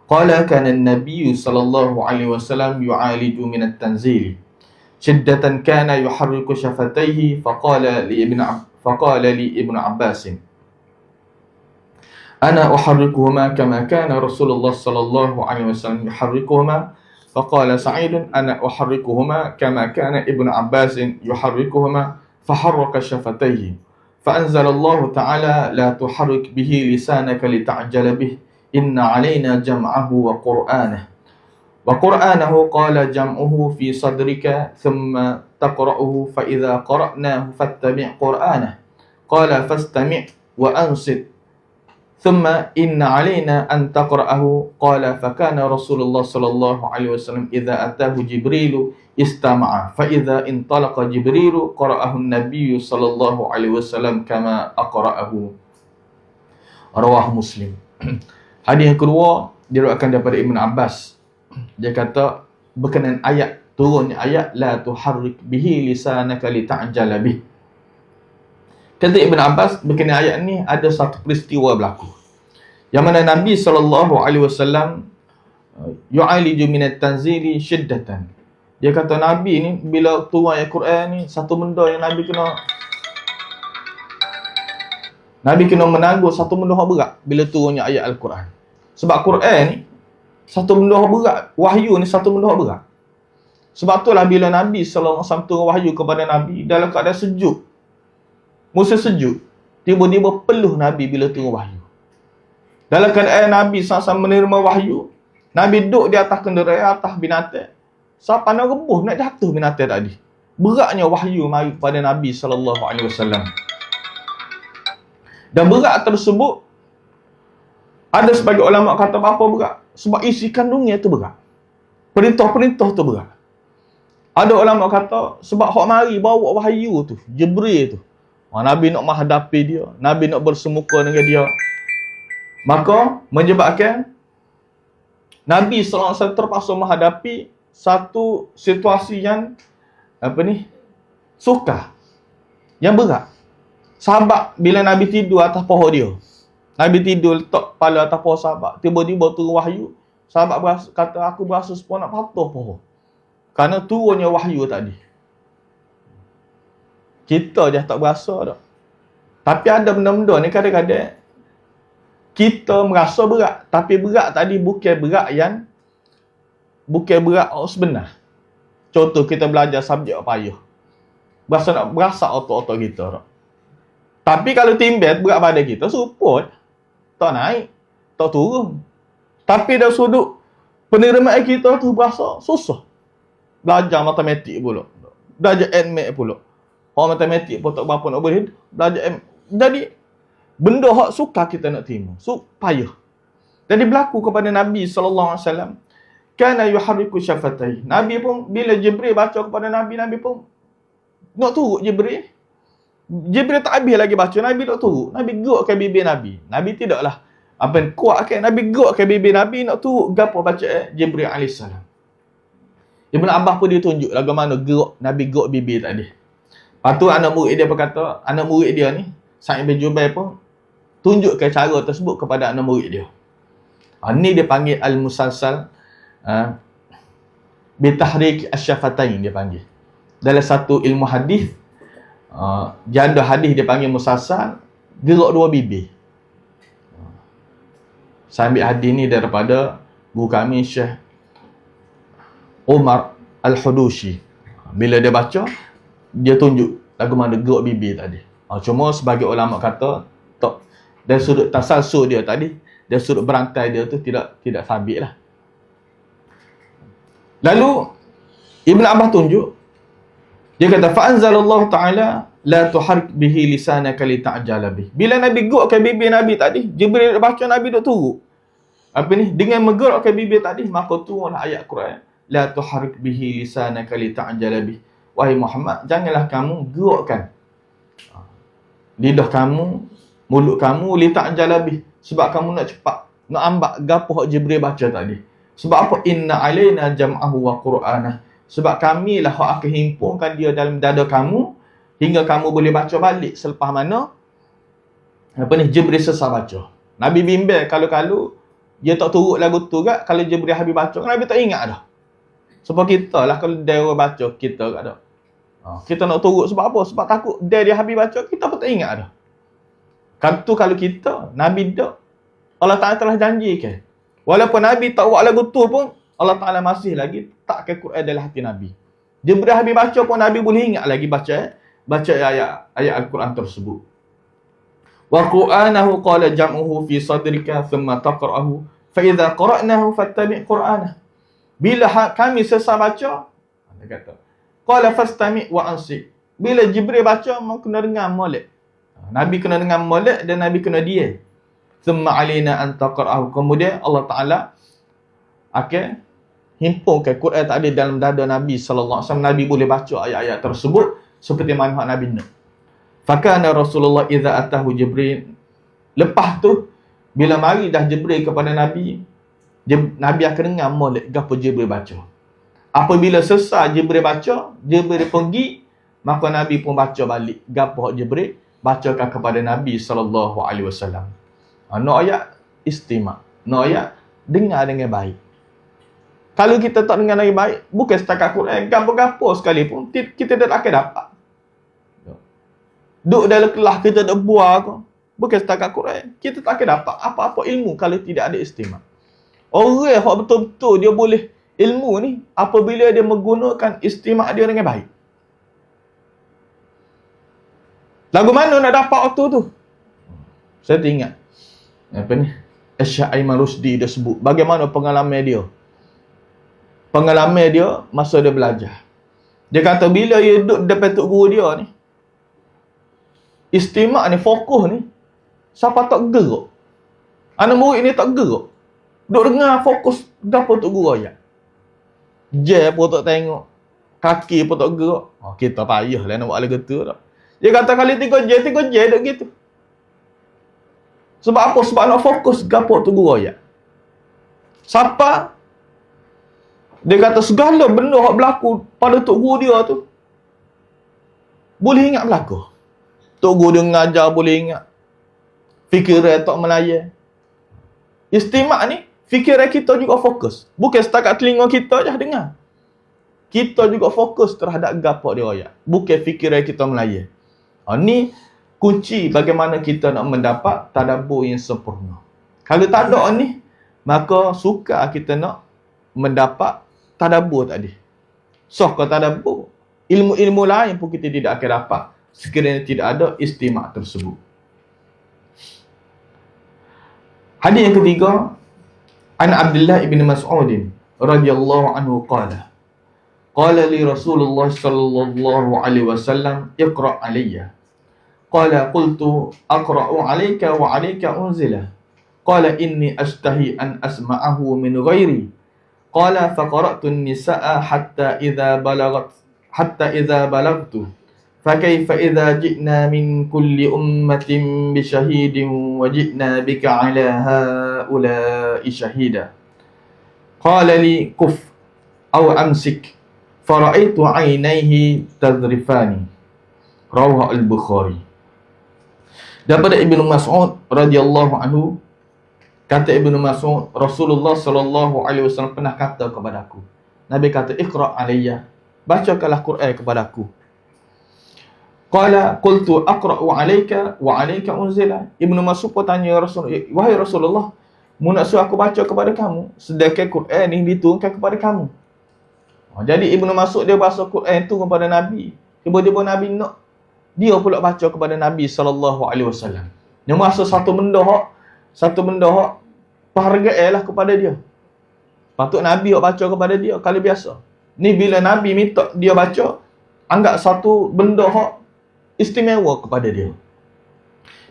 Qala kana an-nabiy sallallahu alaihi wasallam yu'aliju min at-tanzil shiddatan kana yuharriku shafatayhi faqala li Ibn Abbas ana uharrikuhuma kama kana Rasulullah sallallahu alaihi wasallam yuharrikuhuma. Faqala Sa'id ana uharrikuhuma kama kana Ibn Abbas yuharrikuhuma faharraka shafatayhi. فأنزل الله تعالى لا تحرك به لسانك لتعجل به إن علينا جمعه وقرآنه قال جمعه في صدرك ثم تقرأه فإذا قرأناه فاتبع قرآنه قال فاستمع وأنصت ثم إن علينا أن تقرأه قال فكان رسول الله صلى الله عليه وسلم إذا أتاه جبريل استمع فإذا انطلق جبريل قرأه النبي صلى الله عليه وسلم كما أقرأه. رواه مسلم. Hadis yang kedua diriwayatkan daripada Ibn Abbas. Dia kata berkenaan ayat, turunnya ayat la tuharrik bihi lisanaka lita'jala bih. Kata Ibn Abbas, berkenaan ayat ni ada satu peristiwa berlaku, yang mana Nabi SAW yu'aliju minat tanzili syiddatan. Dia kata Nabi ni bila turun ayat Quran ni, satu benda yang Nabi kena menanggung satu benda yang berat bila turunnya ayat Al-Quran. Sebab Quran ni satu benda yang berat, wahyu ni satu benda yang berat. Sebab itulah bila Nabi SAW turun wahyu kepada Nabi dalam keadaan sejuk, musim sejuk, tiba-tiba peluh Nabi bila turun wahyu. Dalam keadaan Nabi SAW menerima wahyu, Nabi duduk di atas kenderaan, atas binatang. Siapa nak rebuh, nak jatuh binatang tadi. Beratnya wahyu mari kepada Nabi SAW. Dan berat tersebut, ada sebagai ulama kata apa berat? Sebab isi kandungnya itu berat. Perintah-perintah tu berat. Ada ulama kata sebab hak mari bawa wahyu tu, Jibril tu. Nabi nak menghadapi dia, Nabi nak bersemuka dengan dia. Maka menyebabkan Nabi SAW terpaksa menghadapi satu situasi yang sukar, yang berat. Sahabat bila Nabi tidur atas pohon dia, Nabi tidur letak kepala atas pohon sahabat, tiba-tiba turun wahyu. Sahabat kata aku berasa sepuluh nak patah pohon, kerana turunnya wahyu tadi. Kita je tak berasa dah. Tapi ada benda-benda ni kadang-kadang kita merasa berat, tapi berat tadi bukan berat sebenar. Contoh kita belajar subjek payah, berasa otot-otot kita dah. Tapi kalau timbang berat badan kita support, tak naik, tak turun. Tapi dari sudut penerimaan kita tu berasa susah. Belajar matematik pula, belajar NMAT pula. Orang matematik pun tak berapa nak boleh belajar Jadi benda hak suka kita nak terima, payah. Jadi berlaku kepada Nabi SAW. Kana yuharriku syafatai. Nabi pun bila Jibril baca kepada Nabi, Nabi pun nak turut Jibril. Jibril tak habis lagi baca, Nabi tak turut. Nabi gerakkan bibir Nabi. Nabi tidaklah kuatkan, Nabi gerakkan bibir Nabi nak turut gapo baca Jibril AS. Ibn Abbas pun dia tunjuk bagaimana gerak Nabi gerak bibir tadi. Lepas tu anak murid dia berkata, anak murid dia ni Sa'id bin Jubair pun tunjukkan cara tersebut kepada anak murid dia. Ni dia panggil al-musalsal bitahrik asyafatain, dia panggil. Dalam satu ilmu hadis, janda hadis dia panggil musalsal, gerak dua bibir. Saya ambil hadis ni daripada guru kami Syekh Umar Al-Hudushi. Bila dia baca, dia tunjuk bagaimana gerak bibir tadi. Cuma sebagai ulama kata tak, dari sudut tasalsul dia tadi, dari sudut berantai dia tu tidak sabit lah. Lalu Ibn Abbas tunjuk, dia kata fa anzalallahu ta'ala la tuharrik bihi lisanaka lita'jala bih. Bila Nabi gerakkan bibir Nabi tadi, Jibril baca, Nabi duk turut. Dengan menggerakkan bibir tadi, maka turunlah ayat Quran, la tuharrik bihi lisanaka lita'jala bih. Wahai Muhammad, janganlah kamu gerakkan lidah kamu, mulut kamu lita'jala bih, sebab kamu nak cepat, nak ambak gapo hak Jibril baca tadi. Sebab apa? Inna alaina jam'ahu wa qur'anah. Sebab kamilah hak akan himpunkan dia dalam dada kamu hingga kamu boleh baca balik selepas mana Jibril selesai baca. Nabi bimbang kalau dia tak turut lagu tu gak, kalau Jibril habis baca, Nabi tak ingat dah. Sebab kita lah kalau dia baca kita gak dah. Kita nak turut sebab apa? Sebab takut dia habis baca, kita pun tak ingat dah. Kalau kita, Nabi tak, Allah Ta'ala telah janjikan. Walaupun Nabi tak buat lagu tu pun, Allah Ta'ala masih lagi takkan Quran dalam hati Nabi. Jibril habis baca pun Nabi boleh ingat lagi baca ayat Al-Quran tersebut. Wa Qur'anahu qala jam'uhu fi sadrika thumma taqra'ahu fa idza qara'nahu fattabi' Qur'anah. Bila kami selesai baca, dia kata, qala fastami' wa ansi. Bila Jibril baca, mau kena dengar molek. Nabi kena dengar molek dan Nabi kena diam. Thumma alaina an taqra'ahu. Kemudian Allah Ta'ala akan himpunkan Quran tadi dalam dada Nabi sallallahu alaihi wasallam. Nabi boleh baca ayat-ayat tersebut seperti mana Nabi nak. Fakana Rasulullah idza atahu Jibril. Lepas tu Bila mari dah Jibril kepada Nabi, Nabi akan dengar molek gapo Jibril baca. Apabila selesai Jibril baca, Jibril pergi, maka Nabi pun baca balik gapo Jibril bacakan kepada Nabi sallallahu alaihi wasallam. Nak ayat istima', nak ayat dengar dengan baik. Kalau kita tak dengar dengan baik, bukan setakat Quran, gapo-gapo sekalipun kita tak akan dapat. Duduk dalam kelas kita tak buah ke, bukan setakat Quran, kita tak akan dapat apa-apa ilmu kalau tidak ada istima'. Orang yang betul-betul dia boleh ilmu ni apabila dia menggunakan istima' dia dengan baik. Lagu mana nak dapat waktu tu? Saya teringat Syekh Aiman Rusdi dia sebut bagaimana pengalaman dia. Pengalaman dia masa dia belajar. Dia kata bila dia duduk depan tok guru dia ni, istima' ni, fokus ni, siapa tak gerak. Anak murid ni tak gerak. Duk dengar fokus gapo tok guru ayat. Je pun tak tengok. Kaki pun tak gerak. Kita payahlah nak buat lagu tu tak. Dia kata kali 3 je duk gitu. Sebab apa? Sebab nak fokus gapo tok guru ayat. Siapa? Dia kata segala benda yang berlaku pada tok guru dia tu boleh ingat berlaku. Tok guru dia mengajar boleh ingat. Fikiran tak melayar. Istima' ni fikiran kita juga fokus. Bukan setakat telinga kita je dengar. Kita juga fokus terhadap gapo dia ayat. Bukan fikiran kita melayar. Ni kunci bagaimana kita nak mendapat tadabbur yang sempurna. Kalau tak ada ni, maka sukar kita nak mendapat tadabbur tadi. Ke tadabbur, ilmu-ilmu lain pun kita tidak akan dapat sekiranya tidak ada istima' tersebut. Hadis yang ketiga, an Abdullah ibn Mas'ud radhiyallahu anhu qala li Rasulullah sallallahu alaihi wasallam iqra' alayya. Qala qultu aqra'u alayka wa alayka unzila. Qala inni ashtahi an asma'ahu min ghairi. Qala faqara'tu an-nisaa hatta idza balagtu فكيف إذا جئنا من كل أمة بشهيد وجئنا بك على هؤلاء شهيدا قال لي كف أو أمسك فرأيت عينيه تذرفان رواه البخاري. Daripada Ibnu Mas'ud radhiyallahu anhu, kata Ibnu Mas'ud, Rasulullah sallallahu alaihi wasallam pernah kata kepadaku. Nabi kata, "Iqra' alayya." Bacakanlah Quran kepadaku. Qala qultu aqra'u 'alaika wa 'alaika unzila. Ibnu Mas'ud pun tanya Rasul, "Wahai Rasulullah, mu nak suruh aku baca kepada kamu sedangkan Quran ni diturunkan kepada kamu?" Jadi Ibnu Mas'ud dia baca Quran tu kepada Nabi. Tiba-tiba Nabi nak dia pula baca kepada Nabi sallallahu alaihi wasallam. Dia masa satu benda hak penghargaanlah kepada dia. Patut Nabi hak baca kepada dia kalau biasa. Ni bila Nabi minta dia baca, anggap satu benda hak istimewa kepada dia.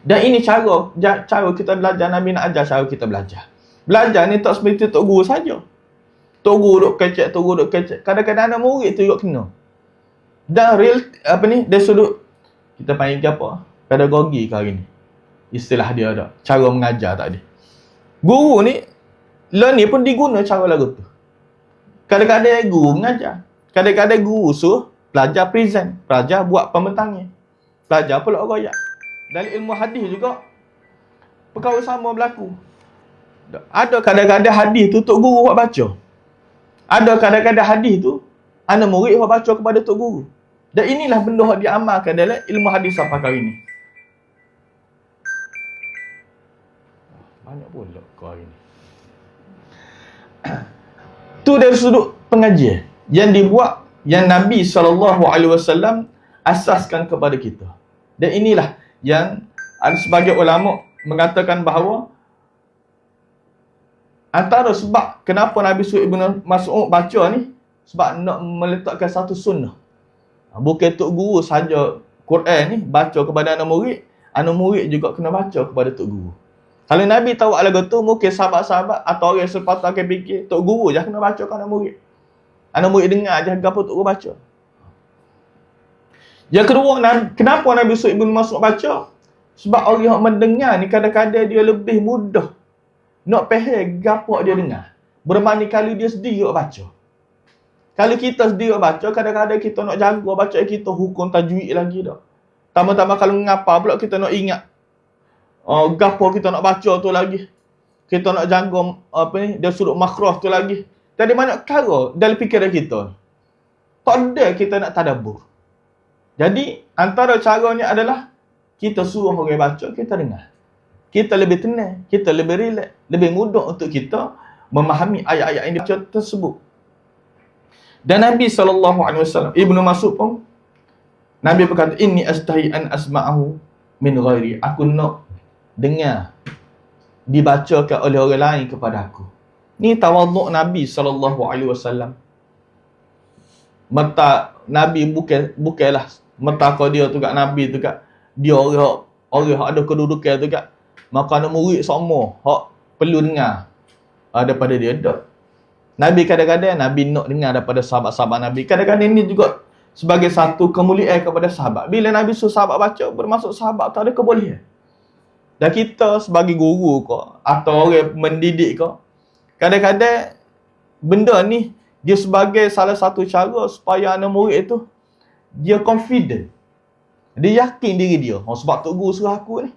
Dan ini cara kita belajar. Nabi nak ajar cara kita belajar. Belajar ni tak seperti tok guru saja. Tok guru duk kecek, tok guru duk kecek. Kadang-kadang anak murid tu juga kena. Dan real dari sudut kita panggil apa? Pedagogi ke hari ni. Istilah dia ada. Cara mengajar tadi. Guru ni ni pun diguna cara lagu tu. Kadang-kadang guru mengajar. Kadang-kadang guru suruh pelajar present, pelajar buat pembentangnya. Pelajar pula royak. Dalam ilmu hadis juga perkara sama berlaku. Ada kadang-kadang hadis tu tok guru buat baca. Ada kadang-kadang hadis tu anak murid buat baca kepada tok guru. Dan inilah benda yang diamalkan dalam ilmu hadis sampai kali ini. Banyak pula kau hari ni. Tu dari sudut pengajian yang dibuat, yang Nabi SAW asaskan kepada kita. Dan inilah yang ada sebagai ulama mengatakan bahawa antara sebab kenapa Nabi suruh Ibnu Mas'ud baca ni, sebab nak meletakkan satu sunnah. Bukan tok guru saja Quran ni baca kepada anak murid juga kena baca kepada tok guru. Kalau Nabi tahu lagu tu, mungkin sahabat-sahabat atau orang selepas tu akan fikir tok guru je kena baca ke anak murid. Anak murid dengar je apa tok guru baca. Yang kedua, kenapa Nabi suruh Ibnu Mas'ud baca? Sebab orang yang mendengar ni kadang-kadang dia lebih mudah nak faham gapo dia dengar. Berbanding kali dia sendiri baca. Kalau kita sendiri baca, kadang-kadang kita nak jaga bacaan kita, hukum tajwid lagi dah. Tambah-tambah kalau ngapa pula kita nak ingat gapo kita nak baca tu lagi. Kita nak jaga dia sudut makhraj tu lagi. Jadi banyak perkara dalam fikiran kita. Tak ada kita nak tadabbur. Jadi antara caranya adalah kita suruh orang baca, kita dengar. Kita lebih tenang, kita lebih relax, lebih mudah untuk kita memahami ayat-ayat yang dibaca tersebut. Dan Nabi SAW, Ibnu Mas'ud pun, Nabi berkata, inni astahi an asma'ahu min ghairi. Aku nak dengar dibacakan oleh orang lain kepada aku. Ni tawaduk Nabi SAW. Mata Nabi bukanlah mata kau dia tu kat Nabi tu kat. Dia orang hak ada kedudukan tu kat. Maka anak murid semua hak perlu dengar daripada dia dak. Nabi kadang-kadang Nabi nak dengar daripada sahabat-sahabat Nabi. Kadang-kadang ini juga sebagai satu kemuliaan kepada sahabat. Bila Nabi suruh sahabat baca, bermaksud sahabat tak ada kebolehan. Dan kita sebagai guru ko atau orang mendidik ko, kadang-kadang benda ni dia sebagai salah satu cara supaya anak murid itu dia confident. Dia yakin diri dia. Sebab Tok Guru suruh aku ni.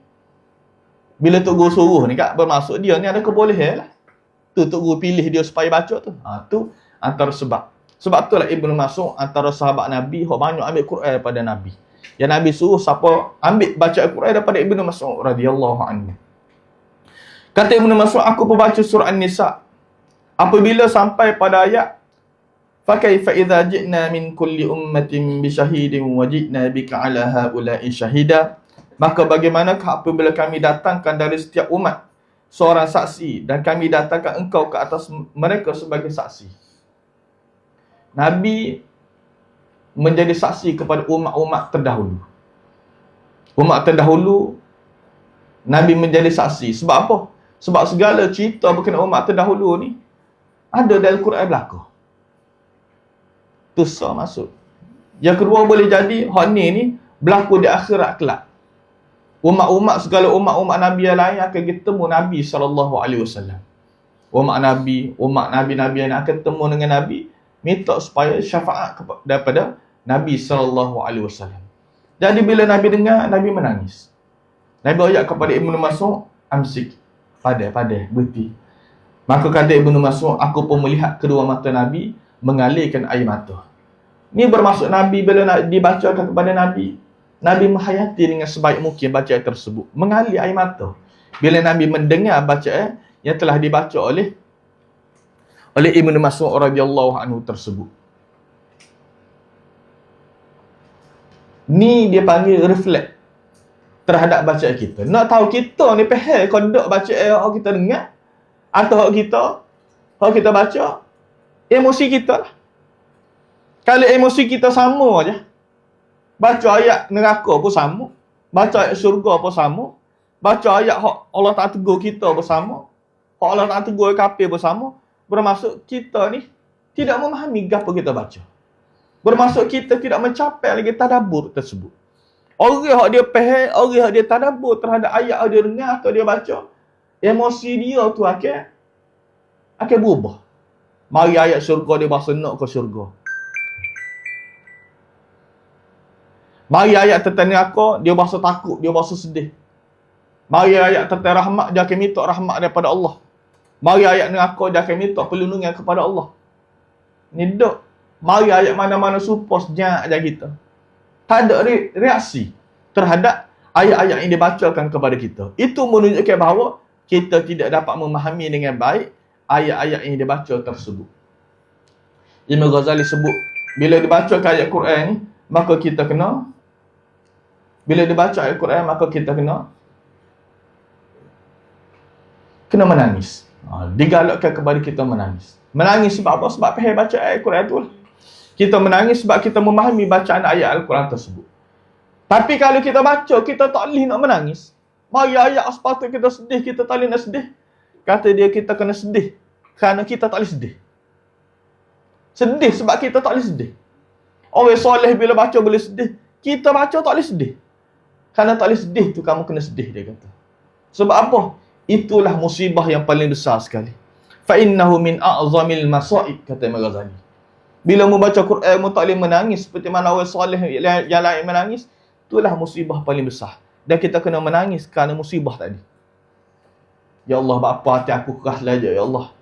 Bila Tok Guru suruh ni kat, bermaksud dia ni ada kebolehan lah. Tu Tok Guru pilih dia supaya baca tu. Tu antara sebab. Sebab tu lah Ibnu Mas'ud antara sahabat Nabi yang banyak ambil Quran daripada Nabi. Yang Nabi suruh siapa ambil baca Quran daripada Ibnu Mas'ud radhiyallahu anhu. Kata Ibnu Mas'ud, aku membaca surah An-Nisa. Apabila sampai pada ayat فَكَيْفَ إِذَا جِئْنَا مِنْ كُلِّ أُمَّةٍ بِشَهِيدٍ وَجِئْنَا بِكَ عَلَى هَؤُلَاءِ شَهِيدًا. Maka bagaimanakah apabila kami datangkan dari setiap umat seorang saksi dan kami datangkan engkau ke atas mereka sebagai saksi. Nabi menjadi saksi kepada umat-umat terdahulu. Umat terdahulu Nabi menjadi saksi. Sebab apa? Sebab segala cerita berkenaan umat terdahulu ni ada dalam Quran berlaku. Tu sah masuk. Yang kedua boleh jadi hak ni berlaku di akhirat kelak. Segala umat-umat Nabi yang lain akan bertemu Nabi SAW. Umat Nabi yang akan bertemu dengan Nabi, minta supaya syafaat daripada Nabi SAW. Jadi bila Nabi dengar, Nabi menangis. Nabi ayat kepada Ibnu Mas'ud, amsik. Padai, berhenti. Maka kata Ibnu Mas'ud, aku pun melihat kedua mata Nabi mengalirkan air mata. Ini bermaksud Nabi bila dibacakan kepada Nabi, Nabi menghayati dengan sebaik mungkin bacaan tersebut. Mengalir air mata bila Nabi mendengar bacaan yang telah dibaca oleh Ibnu Mas'ud radhiyallahu anhu tersebut. Ni dia panggil reflect terhadap bacaan kita. Nak tahu kita ni faham kodok bacaan yang kita dengar atau kita baca, emosi kita lah. Kalau emosi kita sama je, baca ayat neraka pun sama, baca ayat syurga pun sama, baca ayat Allah Ta'ala tegur kita pun sama, Allah Ta'ala tegur kafir pun sama, bermaksud kita ni tidak memahami apa kita baca. Bermaksud kita tidak mencapai lagi tadabbur tersebut. Orang yang dia faham, orang yang dia tadabbur terhadap ayat yang dia dengar atau dia baca, emosi dia tu akan berubah. Mari ayat syurga dia berasa nak ke syurga. Mari ayat tentang neraka, dia berasa takut, dia berasa sedih. Mari ayat tentang rahmat, dia akan minta rahmat daripada Allah. Mari ayat neraka, dia akan minta perlindungan kepada Allah. Ni dok. Mari ayat mana-mana supos senyap aja kita. Tak ada reaksi terhadap ayat-ayat yang dibacakan kepada kita. Itu menunjukkan bahawa kita tidak dapat memahami dengan baik ayat-ayat yang dibaca tersebut. Imam Ghazali sebut, bila dibacakan ayat Quran ni, maka kita kena menangis. Digalakkan kepada kita menangis. Menangis sebab apa? Sebab faham baca ayat Quran tu lah. Kita menangis sebab kita memahami bacaan ayat Al-Quran tersebut. Tapi kalau kita baca, kita tak boleh nak menangis. Mari ayat sepatutnya kita sedih, kita tak boleh nak sedih. Kata dia kita kena sedih kerana kita tak boleh sedih. Sedih sebab kita tak boleh sedih. Orang soleh bila baca boleh sedih. Kita baca tak boleh sedih. Kerana tak boleh sedih tu, kamu kena sedih, dia kata. Sebab apa? Itulah musibah yang paling besar sekali. Fa innahu min a'zamil masa'ib, kata Imam Ghazali. Bila mu baca Quran, mu tak boleh menangis seperti mana orang soleh yang lain menangis, itulah musibah paling besar. Dan kita kena menangis kerana musibah tadi. Ya Allah, apa hati aku keras saja, ya Allah.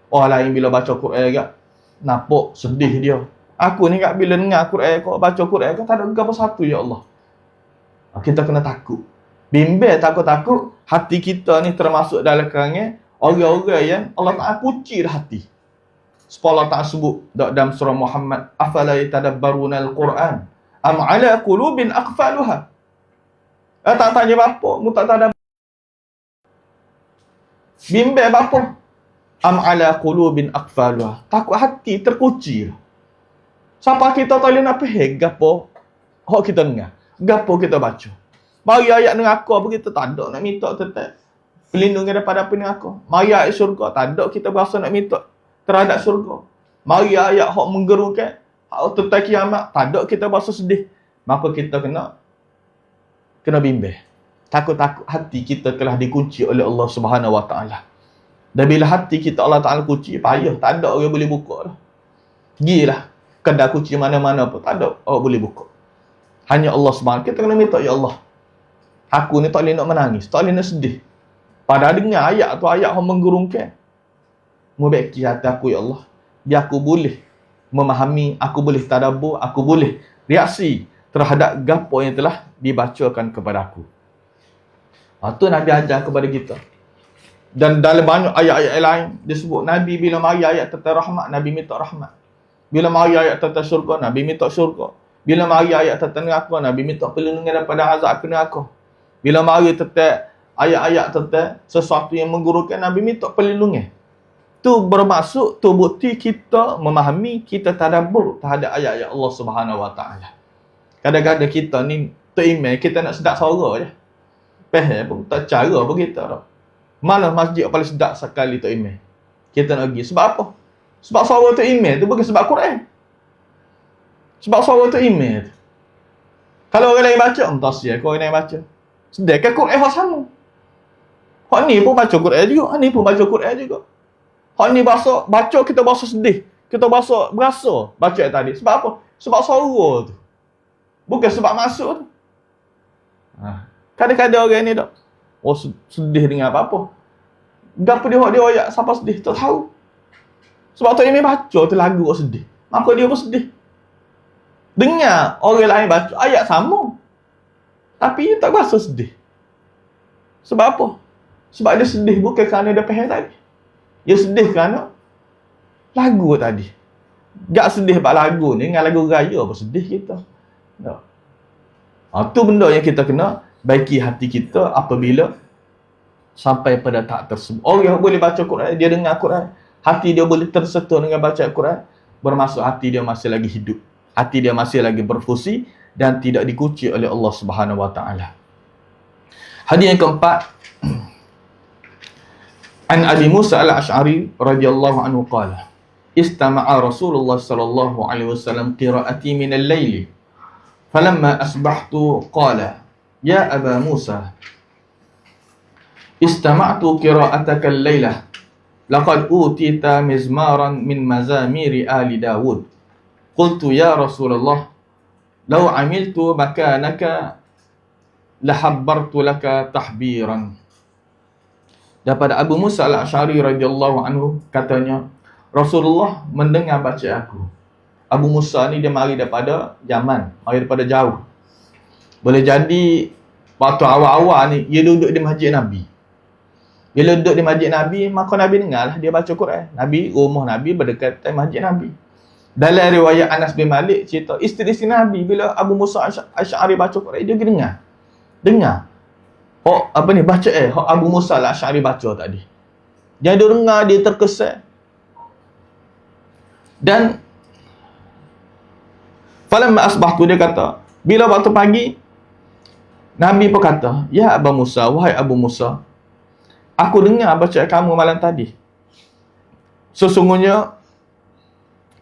Orang lain bila baca Quran agak nampak sedih dia. Aku ni kat bila dengar Quran kau, baca Quran kau, tak ada apa satu, ya Allah. Kita kena takut. Bimbang takut-takut, hati kita ni termasuk dalam kalangan orang-orang yang Allah Ta'ala kunci dah hati. Sebab Allah Ta'ala sebut dalam surah Muhammad, afala yatadabbaruna al-Quran am ala qulubin aqfaluha. Tak tanya apa, mu tak ada bimbang apa? Am ala qulubin aqfaluha. Takut hati terkunci. Sampai kita tak boleh nak faham gapo hak kita dengar. Gapo kita baca. Mari ayat neraka begitu tak ada nak minta tetap pelindungan daripada api neraka. Mari ayat syurga tak ada kita berasa nak minta terhadap syurga. Mari ayat hak menggerukan hak tentang kiamat tak ada kita berasa sedih. Maka kita kena bimbang. Takut-takut hati kita telah dikunci oleh Allah Subhanahu Wa Taala. Dan bila hati kita Allah Taala kunci, payah, tak ada orang boleh buka dah. Gilah kedai kunci mana-mana pun tak ada orang boleh buka. Hanya Allah Subhanahu. Kita kena minta, ya Allah, aku ni tak boleh nak menangis, tak boleh nak sedih. Padahal dengar ayat tu, ayat yang menggurungkan. Membaiki hati aku, ya Allah. Biar aku boleh memahami, aku boleh tadabbur, aku boleh reaksi terhadap gapo yang telah dibacakan kepada aku. Itu Nabi ajar kepada kita. Dan dalam banyak ayat-ayat lain, disebut Nabi bila mari ayat tentang rahmat, Nabi minta rahmat. Bila mari ayat tentang syurga, Nabi minta syurga. Bila mari ayat tentang neraka, Nabi minta perlindungan daripada azab neraka. Bila mari tentang ayat-ayat tentang sesuatu yang menggurukan, Nabi minta perlindungan. Tu bermaksud, tu bukti kita memahami, kita tadabbur terhadap ayat-ayat Allah Subhanahu Wa Taala. Kadang-kadang kita ni teriman, kita nak sedap suara je. Faham pun tak cara pun kita dah. Mana masjid paling sedap sekali teriman. Kita nak pergi. Sebab apa? Sebab suara teriman tu bukan sebab Quran. Sebab suara tu email. Kalau orang lain baca, entah siapa orang lain baca. Sedangkan Quran hak sama. Hak ni pun baca Quran juga, hak ni pun baca Quran juga. Hak ni baca kita bahasa sedih. Kita berasa baca yang tadi. Sebab apa? Sebab suara tu. Bukan sebab maksud tu. Kadang-kadang orang ni tak, sedih dengan apa-apa. Gapo dia ayat siapa sedih, tak tahu. Sebab tu email baca tu lagu sedih. Maka dia pun sedih. Dengar orang lain baca ayat sama, tapi dia tak rasa sedih. Sebab apa? Sebab dia sedih bukan kerana dia faham tadi. Dia sedih kerana lagu tadi. Gak sedih pak lagu ni dengan lagu raya apa sedih kita. Tak. Tu benda yang kita kena baiki hati kita apabila sampai pada tahap tersebut. Orang yang boleh baca Quran, dia dengar Quran, hati dia boleh tersentuh dengan baca Quran, bermaksud hati dia masih lagi hidup. Hati dia masih lagi berfungsi dan tidak dikunci oleh Allah Subhanahu Wa Taala. Hadis yang keempat, An Abi Musa Al-Asy'ari radhiyallahu anhu qala, istama'a Rasulullah sallallahu alaihi wasallam qira'ati min al-lail. Falamma asbahtu qala, ya Aba Musa, istama'tu qira'ataka al-lailah. Laqad utita mizmaran min mazamiri ali Dawud. Qultu ya Rasulullah, law amiltu makanaka lahabbartu laka tahbiran. Daripada Abu Musa Al-Asy'ari radhiyallahu anhu katanya, Rasulullah mendengar baca aku. Abu Musa ni dia mari daripada Yaman, mari daripada jauh. Boleh jadi waktu awal-awal ni dia duduk di masjid Nabi. Bila duduk di masjid Nabi, maka Nabi dengarlah dia baca Quran. Nabi, rumah Nabi berdekatan masjid Nabi. Dalam riwayat Anas bin Malik cerita, isteri-isteri Nabi bila Abu Musa Asy'ari baca Quran, dia dengar. Dengar. Baca Abu Musa Asy'ari baca tadi. Dia dengar, dia terkesan. Dan falamma asbahtu, dia kata, bila waktu pagi, Nabi pun kata, ya Abu Musa, wahai Abu Musa, aku dengar baca kamu malam tadi. Sesungguhnya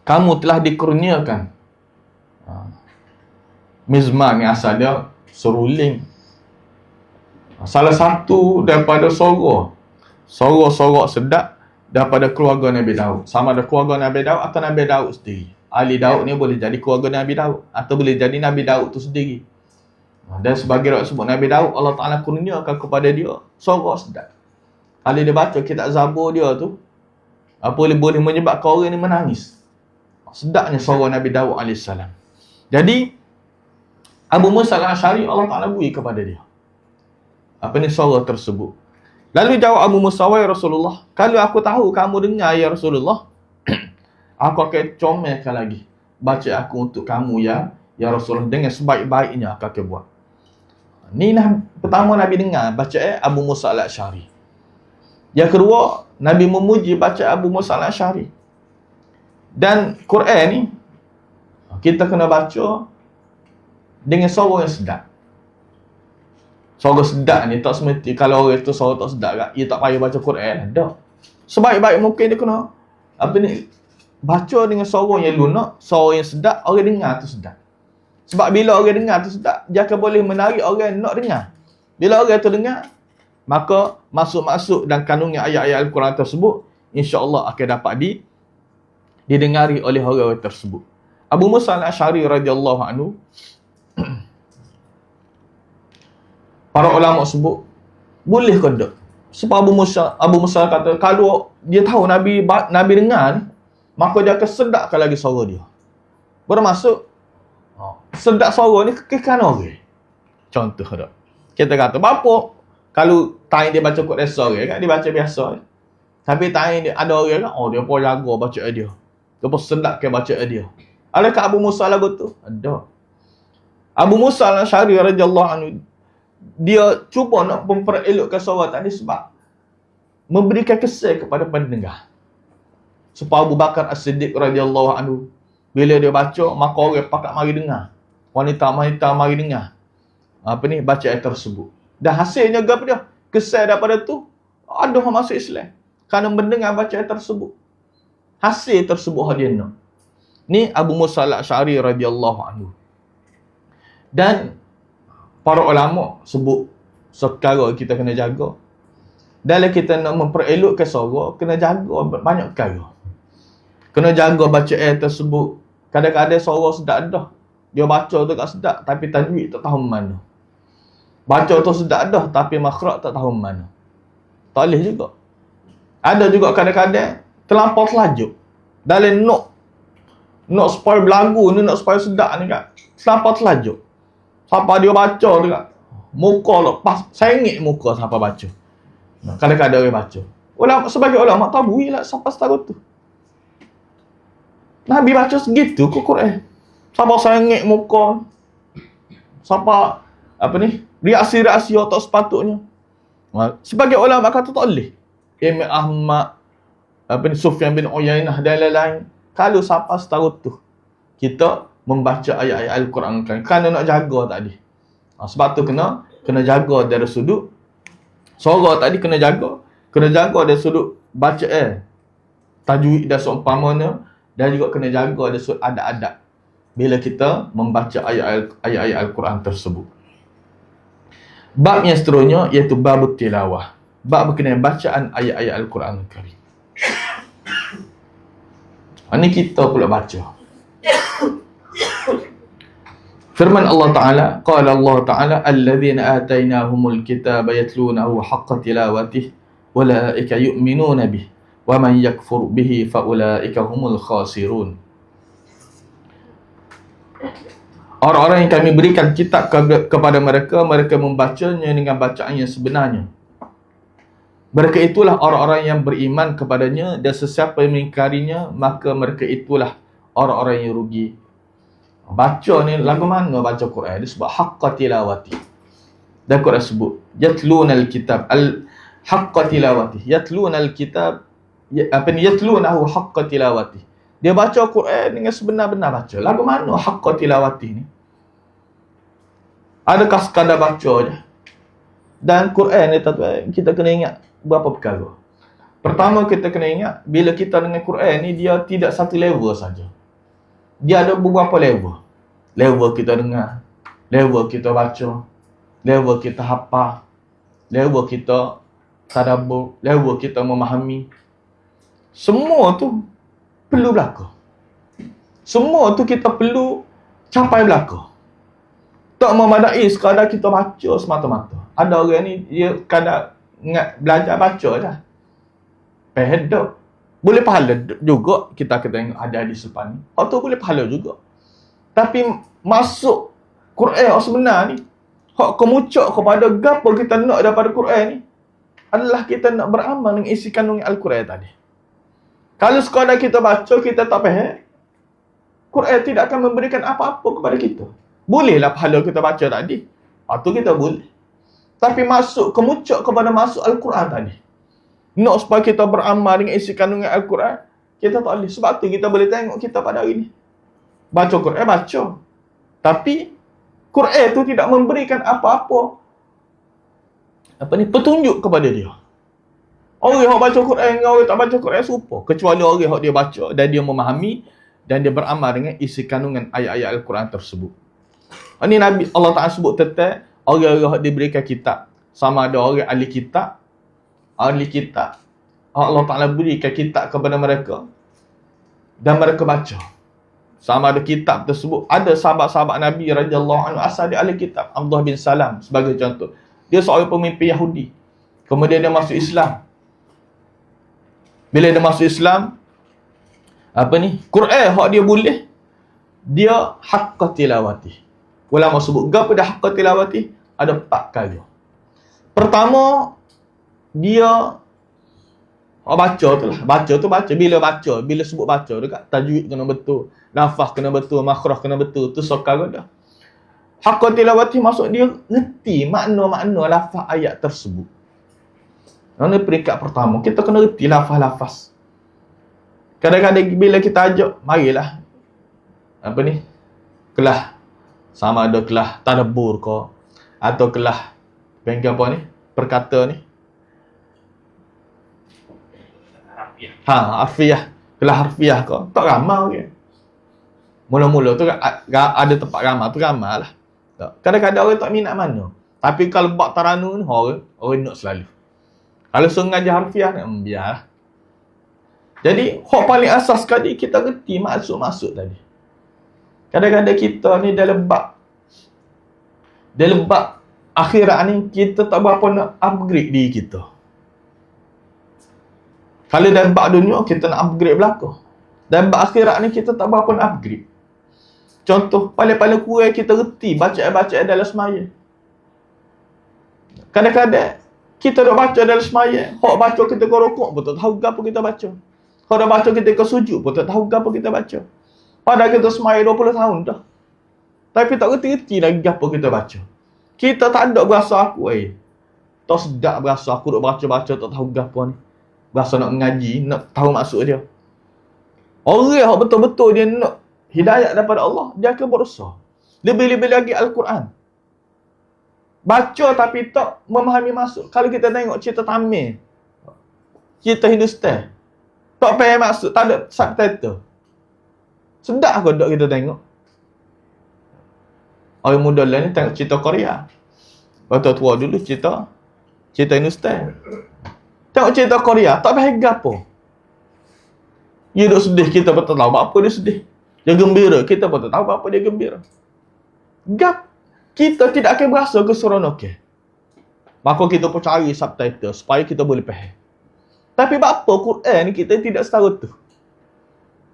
kamu telah dikurniakan mizmar ni asal dia seruling Salah satu daripada sorok sedap daripada keluarga Nabi Daud. Sama ada keluarga Nabi Daud atau Nabi Daud sendiri. Ali Daud ni boleh jadi keluarga Nabi Daud atau boleh jadi Nabi Daud tu sendiri. Dan sebagai orang sebut Nabi Daud, Allah Ta'ala kurniakan kepada dia sorok sedap. Kalau dia baca kitab Zabur dia tu, boleh menyebabkan orang ni menangis. Sedapnya sorok Nabi Daud AS. Jadi Abu Musa al-Asy'ari, Allah Ta'ala beri kepada dia sorok tersebut. Lalu jawab Abu Musa, "Wahai Rasulullah, kalau aku tahu kamu dengar ya Rasulullah, aku akan comelkan lagi baca aku untuk kamu ya Rasulullah, dengan sebaik-baiknya aku akan buat." Ni pertama Nabi dengar baca Abu Musa al-Asy'ari. Yang kedua, Nabi memuji baca Abu Musa al-Asy'ari. Dan Quran ni kita kena baca dengan suara yang sedap. Suara sedap ni tak semesti kalau orang tu suara tak sedap kan, dia tak payah baca Quran. Tak. Sebaik-baik mungkin dia kena baca dengan suara yang lunak, suara yang sedap, orang dengar tu sedap. Sebab bila orang dengar tu sedap, dia akan boleh menarik orang nak dengar. Bila orang tu dengar, maka masuk-masuk dan kandungan ayat-ayat Al-Quran tersebut insya-Allah akan dapat didengari oleh orang tersebut. Abu Musa al-Asy'ari radhiyallahu anhu, para ulama sebut boleh ke tak? Sebab Abu Musa kata kalau dia tahu Nabi dengar ni, maka dia akan sedapkan lagi suara dia. Bermaksud sedap suara ni kekan orang. Contoh tak? Kita kata bapa kalau time dia baca Quran sore kan, dia baca biasa. Tapi time dia ada orang kan, dia pun jaga baca dia. Dia pun sedapkan baca dia. Adakah Abu Musa lagu tu? Ada. Abu Musa al-Asy'ari radhiyallahu anhu, dia cuba nak memperelokkan suara tadi sebab memberikan kesan kepada pendengar. Supaya Abu Bakar As-Siddiq radhiyallahu anhu, bila dia baca, maka orang pakat mari dengar. Wanita-wanita mari dengar bacaan tersebut. Dan hasilnya apa dia? Kesan daripada tu ada orang masuk Islam kerana mendengar bacaan tersebut. Hasil tersebut dia nak. Ni Abu Musa al-Asy'ari radhiyallahu anhu. Dan para ulama sebut sekarang kita kena jaga. Dalam kita nak memperelokkan suara, kena jaga banyak perkara. Kena jaga bacaan tersebut. Kadang-kadang suara sedap dah, dia baca tu tak sedap tapi tajwid tak tahu mana. Baca tu sedap dah tapi makhraj tak tahu mana. Tak boleh juga. Ada juga kadang-kadang terlampau terlajuk. Dalam nak supaya berlagu ni, nak supaya sedap ni kan, terlampau terlajuk. Sampai dia baca tu kan, muka lepas sengit muka sampai baca. Kadang-kadang dia baca. Sebagai ulama tabu lah sampai setara tu. Nabi baca segitu ke Quran. Sampai sengit muka. Sampai reaksi-reaksi tak sepatutnya. Sebagai ulama kata tak boleh. Imam Ahmad, Sufyan bin Uyainah dan lain-lain, kalau sampai setara tu kita membaca ayat-ayat Al-Quran kan, kerana nak jaga tadi. Sebab tu kena jaga dari sudut suara tadi, kena jaga dari sudut bacaan tajwid dan seumpamanya, dan juga kena jaga dari sudut adab-adab bila kita membaca ayat-ayat Al-Quran tersebut. Bab yang seterusnya iaitu bab tilawah. Bab berkenaan bacaan ayat-ayat Al-Quran Al-Karim. Ini kita pula baca. Firman Allah Ta'ala, qala Allah Ta'ala, alladzina atainahumul kitaba yatlunahu haqqa tilawatihi ulaika yu'minuna bihi wa man yakfur bihi fa ulaika humul khasirun. Orang-orang yang kami berikan kitab kepada mereka, mereka membacanya dengan bacaan yang sebenarnya. Mereka itulah orang-orang yang beriman kepadanya, dan sesiapa yang mengingkarinya, maka mereka itulah orang-orang yang rugi. Baca ni lagu mana baca Quran? Dia sebut haqqa tilawati. Dan Quran sebut yatlunal kitab haqqa tilawati. Yatlunal kitab yatlunahu haqqa tilawati. Dia baca Quran dengan sebenar-benar baca. Lagu mana haqqa tilawati ni? Adakah sekadar baca je? Dan Quran ni kita kena ingat beberapa perkara. Pertama, kita kena ingat bila kita dengan Quran ni, dia tidak satu level saja. Dia ada beberapa level. Level kita dengar, level kita baca, level kita hafal, level kita tadabbur, level kita memahami. Semua tu perlu berlaku. Semua tu kita perlu capai berlaku. Tak memadai sekadar kita baca semata-mata. Ada orang ni dia kadang belajar baca dah. Pehedok. Boleh pahala juga kita akan tengok ada di depan ni. Atau boleh pahala juga. Tapi masuk Quran yang sebenar ni, hak kemucuk kepada gapo kita nak daripada Quran ni adalah kita nak beramal dengan isi kandungan Al-Quran tadi. Kalau sekadar kita baca, kita tak faham, Quran tidak akan memberikan apa-apa kepada kita. Bolehlah pahala kita baca tadi. Itu kita boleh. Tapi masuk, kemucuk kepada masuk Al-Quran tadi. Nak supaya kita beramal dengan isi kandungan Al-Quran, kita tak boleh. Sebab tu kita boleh tengok kita pada hari ni. Baca Quran, baca. Tapi, Quran tu tidak memberikan apa-apa petunjuk kepada dia. Orang yang baca Quran dengan orang tak baca Quran serupa. Kecuali orang yang dia baca dan dia memahami dan dia beramal dengan isi kandungan ayat-ayat Al-Quran tersebut. Ini Nabi Allah Ta'ala sebut tentang orang-orang yang diberikan kitab. Sama ada orang ahli kitab. Ahli kitab. Allah Ta'ala berikan kitab kepada mereka. Dan mereka baca. Sama ada kitab tersebut. Ada sahabat-sahabat Nabi radhiyallahu anhu asal dia ahli kitab. Abdullah bin Salam sebagai contoh. Dia seorang pemimpin Yahudi. Kemudian dia masuk Islam. Bila dia masuk Islam, Quran hak dia boleh, dia haqqa tilawati. Ulama sebut gapo dah haqqa tilawati? Ada 4 kali. Pertama, dia baca tu lah. Baca tu baca. Bila sebut baca dekat tajwid kena betul, lafaz kena betul, makhraj kena betul. Tu sokar dah. Haqqa tilawati maksud dia reti makna-makna lafaz ayat tersebut. Ini peringkat pertama. Kita kena reti lafaz-lafaz. Kadang-kadang bila kita ajak, marilah kelah. Sama ada kelah tadabbur ke, atau kelah perkata ni. Harfiah. Kelah harfiah ke. Tak ramai ke. Mula-mula tu ada tempat ramai tu ramai lah. Kadang-kadang orang tak minat mana. Tapi kalau buat taranum ni, orang nak selalu. Kalau sengaja harfiah ni, biar. Jadi, hak paling asas sekali kita reti maksud-maksud tadi. Kadang-kadang kita ni dalam bab akhirat ni, kita tak berapa nak upgrade diri kita. Kalau dalam bab dunia, kita nak upgrade belakang. Dalam bab akhirat ni, kita tak berapa nak upgrade. Contoh, paling-paling kurang kita reti bacaan-bacaan dalam semaya. Kadang-kadang, kita duk baca dalam semaya, hak baca kita ke rukuk pun tak tahu apa kita baca. Hak dah baca kita ke sujud pun tak tahu apa kita baca. Padahal kita semaya 20 tahun dah. Tapi tak reti-reti lagi apa kita baca. Kita tak ada berasa aku tak sedap berasa aku duk baca-baca tak tahu apa ni. Berasa nak mengaji, nak tahu maksud dia. Orang yang betul-betul dia nak hidayat daripada Allah, dia akan berusaha. Lebih-lebih lagi Al-Quran. Baca tapi tak memahami maksud. Kalau kita tengok cerita Tamil, cerita Hindustan, tak faham maksud, tak ada subtitle. Sedap aku dok kita tengok. Orang muda lah ni tengok cerita Korea. Waktu tua dulu cerita Hindustan. Tengok cerita Korea, tak faham apa. Dia duk sedih, kita pun tak tahu apa dia sedih. Dia gembira, kita pun tak tahu apa dia gembira. Gap. Kita tidak akan berasa keseronokan. Maka kita pun cari subtitle supaya kita boleh faham. Tapi apa Quran ni kita tidak setara tu.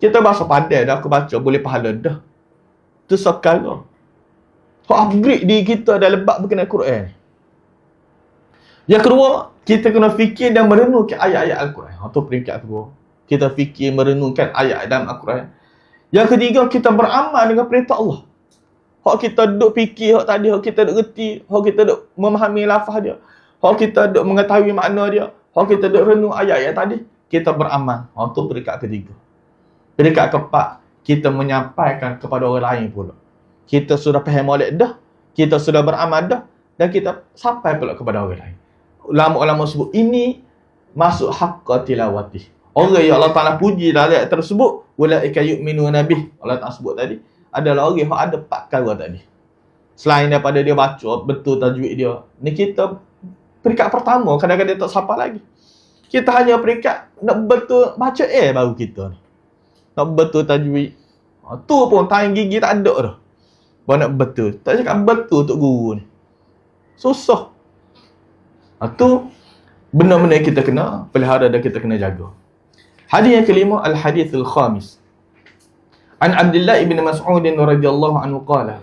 Kita bahasa pandai dah, aku baca boleh pahala dah. Tu sekarang. So upgrade diri kita dalam bab berkenaan Quran. Yang kedua, kita kena fikir dan merenungkan ayat-ayat Al-Quran. Itu peringkat kedua. Kita fikir merenungkan ayat dalam Al-Quran. Yang ketiga, kita beramal dengan perintah Allah. Hak kita duk fikir hak tadi, hak kita duk reti, hak kita duk memahami lafaz dia, hak kita duk mengetahui makna dia, hak kita duk renung ayat-ayat tadi, kita beramal. Itu peringkat ketiga. Peringkat keempat, kita menyampaikan kepada orang lain pula. Kita sudah faham molek dah, kita sudah beramal dah, dan kita sampai pula kepada orang lain. Ulama-ulama sebut ini masuk haqqa tilawati. Orang yang Allah Ta'ala puji dalam ayat tersebut, ulaika yu'minuna bih. Allah Ta'ala sebut tadi adalah orang yang ada 4 perkara tadi. Selain daripada dia baca betul tajwid dia, ni kita peringkat pertama, kadang-kadang tak sampai lagi. Kita hanya peringkat nak betul baca baru kita ni. Nak betul tajwid. Tu pun tahan gigi tak ada dah. Baru nak betul. Tak cakap betul untuk guru ni. Susah. Tu benda-benda yang kita kena pelihara dan kita kena jaga. Hadis yang kelima, al-hadithul khamis. An Abdullah ibn Mas'ud radhiyallahu anhu qala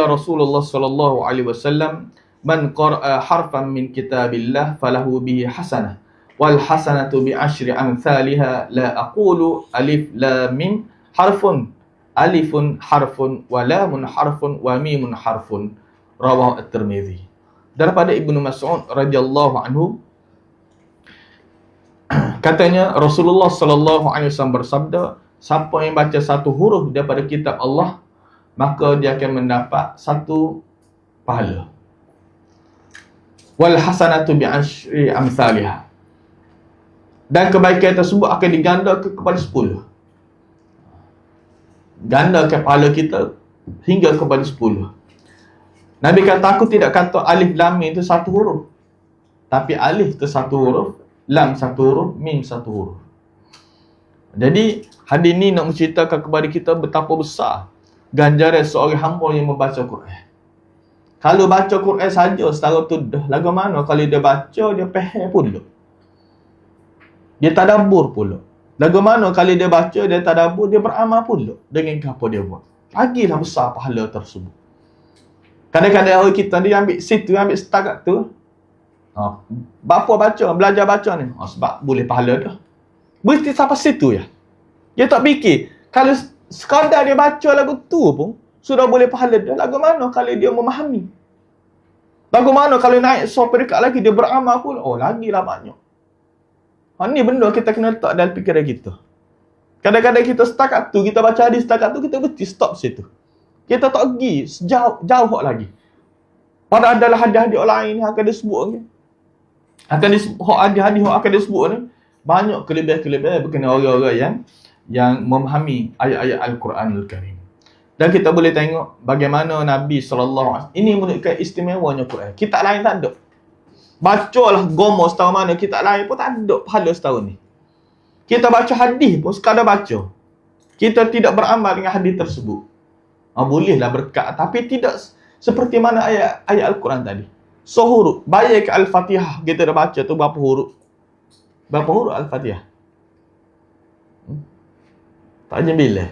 Rasulullah sallallahu alaihi wasallam man qara'a harfan min kitabillah falahu bihi hasanah wal hasanatu bi asyri amsalha la aqulu alif lam mim harfun alifun harfun wa lamun harfun wa mimun harfun, rawahu at-Tirmizi. Daripada Ibnu Mas'ud radhiyallahu anhu katanya Rasulullah sallallahu alaihi wasallam bersabda, siapa yang baca satu huruf daripada kitab Allah maka dia akan mendapat satu pahala. Wal hasanatu bi asyri amsalha, dan kebaikan tersebut akan digandakan kepada 10. Gandakan pahala kita hingga kepada 10. Nabi kata, aku tidak kata alif lam mim itu satu huruf, tapi alif itu satu huruf, lam satu huruf, mim satu huruf. Jadi hadis ni nak menceritakan kepada kita betapa besar ganjaran seorang hamba yang membaca Quran. Kalau baca Quran saja secara tudah, lagu mana kalau dia baca dia faham pula, dia tadabbur pula. Lagu mana kalau dia baca dia tadabbur, dia beramal pula dengan apa dia buat. Lagilah besar pahala tersebut. Kadang-kadang orang kita dia ambil situ, ambil setakat tu. Bapa baca, belajar baca ni. Sebab boleh pahala dah. Berhenti sampai situ ya. Dia tak fikir, kalau sekadar dia baca lagu tu pun sudah boleh pahala dah. Lagu mana kalau dia memahami? Lagu mana kalau naik peringkat lagi dia beramal pun, lagilah banyak. Ni benda kita kena letak dalam fikiran kita. Kadang-kadang kita setakat tu, kita baca hadis setakat tu, kita berhenti stop situ. Kita tak pergi jauh lagi. Padahal adalah hadis-hadis lain yang akan disebut ni. Akan disebut hadis-hadis yang akan disebut ni, banyak kelebihan-kelebihan berkenaan orang-orang yang memahami ayat-ayat Al-Quranul Karim. Dan kita boleh tengok bagaimana Nabi SAW, ini menunjukkan istimewanya Quran. Kitab lain tak ada. Bacalah gomo setahun mana, kitab lain pun tak ada pahala setahun ni. Kita baca hadis pun sekadar baca. Kita tidak beramal dengan hadis tersebut. Bolehlah berkat, tapi tidak seperti mana ayat Al-Quran tadi. So huruf, bayar ke Al-Fatihah, kita dah baca tu berapa huruf? Berapa huruf Al-Fatihah? Tak hanya bila.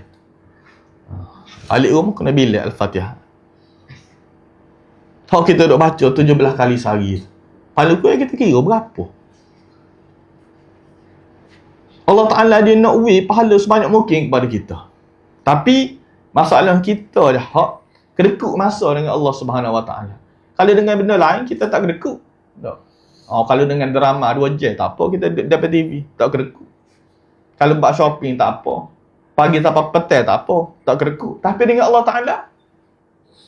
Alif kena bila Al-Fatihah. Kalau kita duk baca 17 kali sehari, pahala ku kita kira berapa? Allah Ta'ala dia nak pahala sebanyak mungkin kepada kita. Tapi masalah kita dah kedekut masa dengan Allah Subhanahu Wa Ta'ala. Kalau dengan benda lain kita tak kedekut. Tak. Kalau dengan drama 2 jam tak apa, kita dapat TV, tak kedekut. Kalau buat shopping tak apa. Pagi sampai petang tak apa, tak kedekut. Tapi dengan Allah Ta'ala,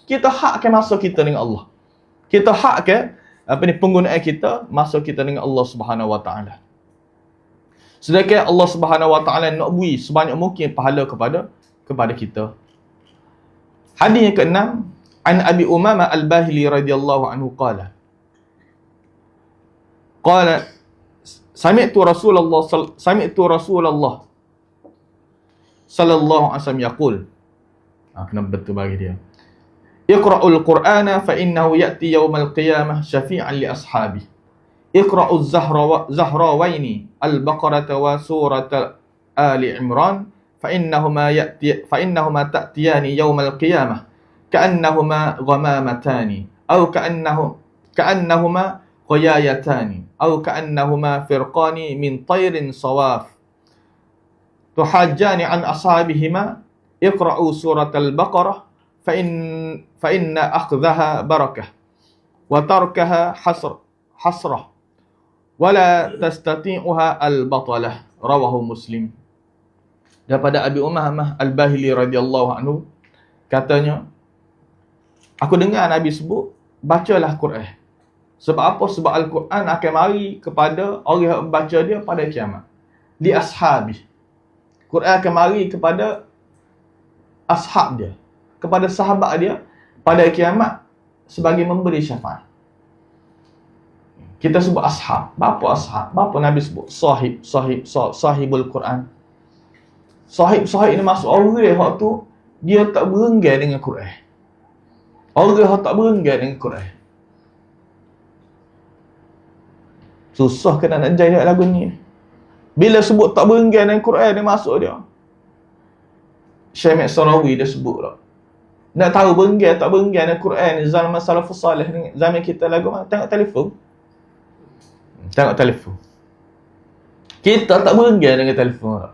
kita hakkan masa kita dengan Allah. Kita hakkan penggunaan kita, masa kita dengan Allah Subhanahu Wa Ta'ala. Sedangkan Allah Subhanahu Wa Ta'ala nak beri sebanyak mungkin pahala kepada kita. Hadis yang ke-6, an Abi Umamah Al-Bahili radhiyallahu anhu qala sami'tu Rasulullah sallallahu alaihi wasallam yaqul, kena betul bagi dia, iqra'ul Qur'ana fa innahu ya'ti yawmal qiyamah syafi'an li ashabi. Iqra'uz zahrawaini al-Baqarah wa surat Ali Imran fa innahuma ta'tiyani yawmal qiyamah ka'annahuma ghamamatani aw ka'annahuma qayayatani aw ka'annahuma firqani min tayrin sawaf tuhajjani an ashabihima iqra'u surat al-Baqarah fa inna akhdhaha barakah wa tarkaha hasrah wala tastati'uha al-batalah, rawahu Muslim. Daripada Abi Umamah Al-Bahili radhiyallahu anhu katanya, aku dengar Nabi sebut, bacalah Quran. Sebab apa? Sebab Al-Quran akan mari kepada orang yang baca dia pada kiamat. Li ashabi. Quran akan mari kepada ashab dia, kepada sahabat dia pada kiamat sebagai memberi syafaat. Kita sebut ashab. Bapa ashab? Bapa Nabi sebut sahibul Quran. Sahib ni maksud orang hak tu dia tak berenggan dengan Quran. Orang hak tak berenggan dengan Quran. Susah kena nak jaya lagu ni. Bila sebut tak berenggan dengan Quran dia masuk dia. Syekh Mat Sarawi dia sebut tak. Nak tahu berenggan tak berenggan dengan Quran ni zaman salafus salih ni, zaman kita lagu mana? Tengok telefon. Tengok telefon. Kita tak berenggan dengan telefon.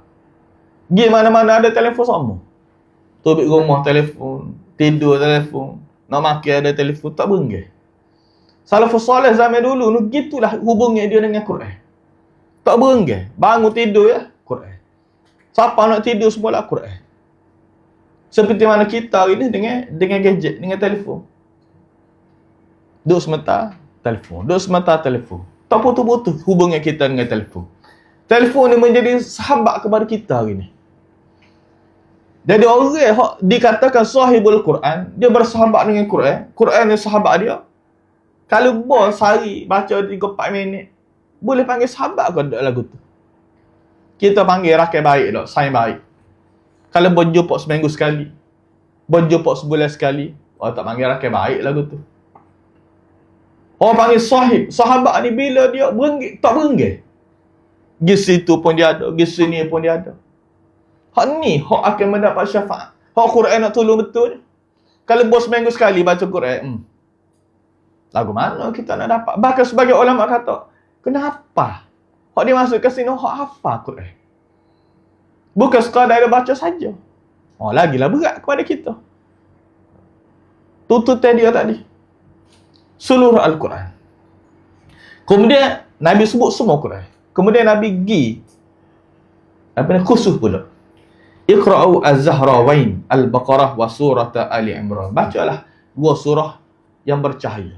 Pergi mana-mana ada telefon sama. Tobik rumah telefon, tidur telefon, nak makan ada telefon, tak berenggan. Salafus salih zaman dulu ni gitulah hubungnya dia dengan Quran. Tak berenggan. Bangun tidur ya, Quran. Siapa nak tidur semua Quran. Seperti mana kita hari ni dengan gadget, dengan telefon. Duduk sementara telefon, duduk sementara telefon. Tak putus-putus hubungan kita dengan telefon. Telefon ni menjadi sahabat kepada kita hari ni. Jadi orang yang dikatakan sahibul Quran, dia bersahabat dengan Quran. Quran ni sahabat dia. Kalau bos sehari baca 3-4 minit, boleh panggil sahabat ke lagu tu? Kita panggil rakyat baik tak? Sayang baik. Kalau berjumpa seminggu sekali, berjumpa sebulan sekali, orang tak panggil rakyat baik lagu tu. Orang panggil sahib. Sahabat ni bila dia berenggit, tak berenggit. Di situ pun dia ada, di sini pun dia ada. Hak ni, hak akan mendapat syafaat. Hak Quran nak tolong betul. Kalau bos seminggu sekali baca Quran, lagu mana kita nak dapat? Bahkan sebagai ulama kata, kenapa? Hak dia masuk ke sini, hak hafal Quran. Bukan sekadar dia baca saja. Lagilah berat kepada kita. Tuntutan dia tadi. Seluruh Al-Quran. Kemudian Nabi sebut semua Quran. Kemudian Nabi pergi khusus pula. Iqra'u Az-Zahrawain Al-Baqarah wa surah Ali Imran. Bacalah dua surah yang bercahaya.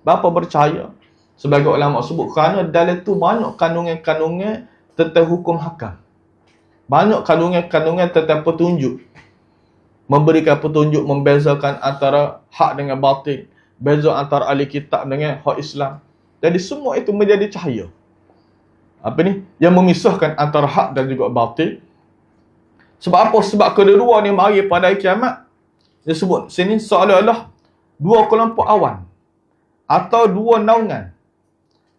Bapa bercahaya? Sebagai ulama sebut kerana dalam tu banyak kandungan-kandungan tentang hukum hakam. Banyak kandungan-kandungan tentang petunjuk. Memberikan petunjuk, membezakan antara hak dengan batil. Beza antara ahli kitab dengan hak Islam. Jadi semua itu menjadi cahaya. Yang memisahkan antara hak dan juga batil. Sebab apa? Sebab kedua ni mari pada hari kiamat. Dia sebut sini seolah-olah dua kelompok awan. Atau dua naungan.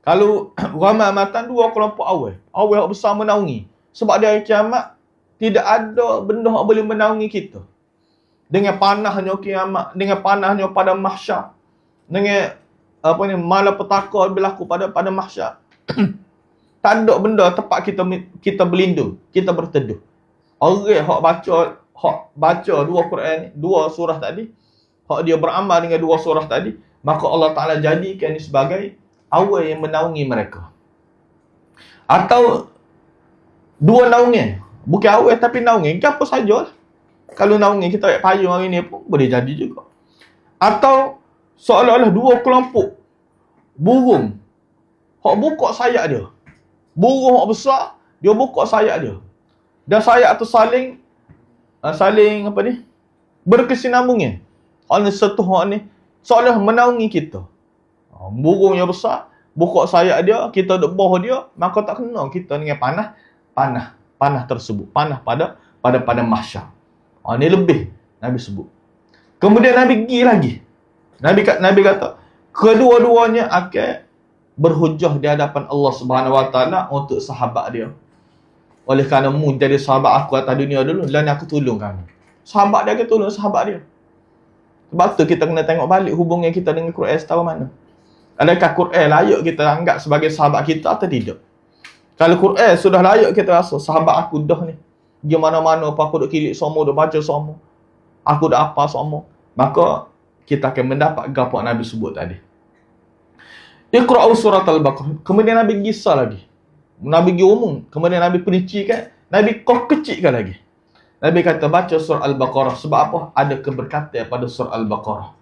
Kalau ramai amatan dua kelompok awan. Awan yang besar menaungi. Sebab di hari kiamat, tidak ada benda yang boleh menaungi kita. Dengan panahnya kiamat, dengan panahnya pada mahsyar, dengan malapetaka berlaku pada mahsyar. Tak ada benda tempat kita berlindung, kita berteduh. Orang hak baca dua Quran, dua surah tadi, hak dia beramal dengan dua surah tadi, maka Allah Ta'ala jadikan ini sebagai awan yang menaungi mereka. Atau dua naungan. Bukan awal tapi naungan. Apa saja. Kalau naungan kita ambil payung hari ni pun boleh jadi juga. Atau seolah-olah dua kelompok burung. Hak buka sayap dia. Burung hak besar, dia buka sayap dia. Dan sayap tu saling berkesinambungan. Hak ni setuh hak ni seolah menaungi kita. Burung yang besar, buka sayap dia, kita duduk bawah dia, maka tak kena kita dengan panah tersebut, panah pada mahsyar. Ini lebih Nabi sebut. Kemudian Nabi pergi lagi. Nabi kata, kedua-duanya akan berhujjah di hadapan Allah Subhanahu Wa Taala untuk sahabat dia. Oleh kerana mu jadi sahabat aku atas dunia dulu, dan aku tolong kamu. Sahabat dia akan tolong sahabat dia. Sebab tu kita kena tengok balik hubungan kita dengan Quran setahu mana. Adakah Quran layak kita anggap sebagai sahabat kita atau tidak? Kalau Quran sudah layak kita rasa, sahabat aku dah ni. Dia mana-mana apa aku duk kilik semua, duk baca semua. Aku dah apa semua. Maka kita akan mendapat apa Nabi sebut tadi. Iqra'u surat Al-Baqarah. Kemudian Nabi gisah lagi. Nabi pergi umum. Kemudian Nabi perincikan. Nabi kecikkan lagi. Nabi kata baca surah Al-Baqarah. Sebab apa? Ada keberkatan pada surah Al-Baqarah.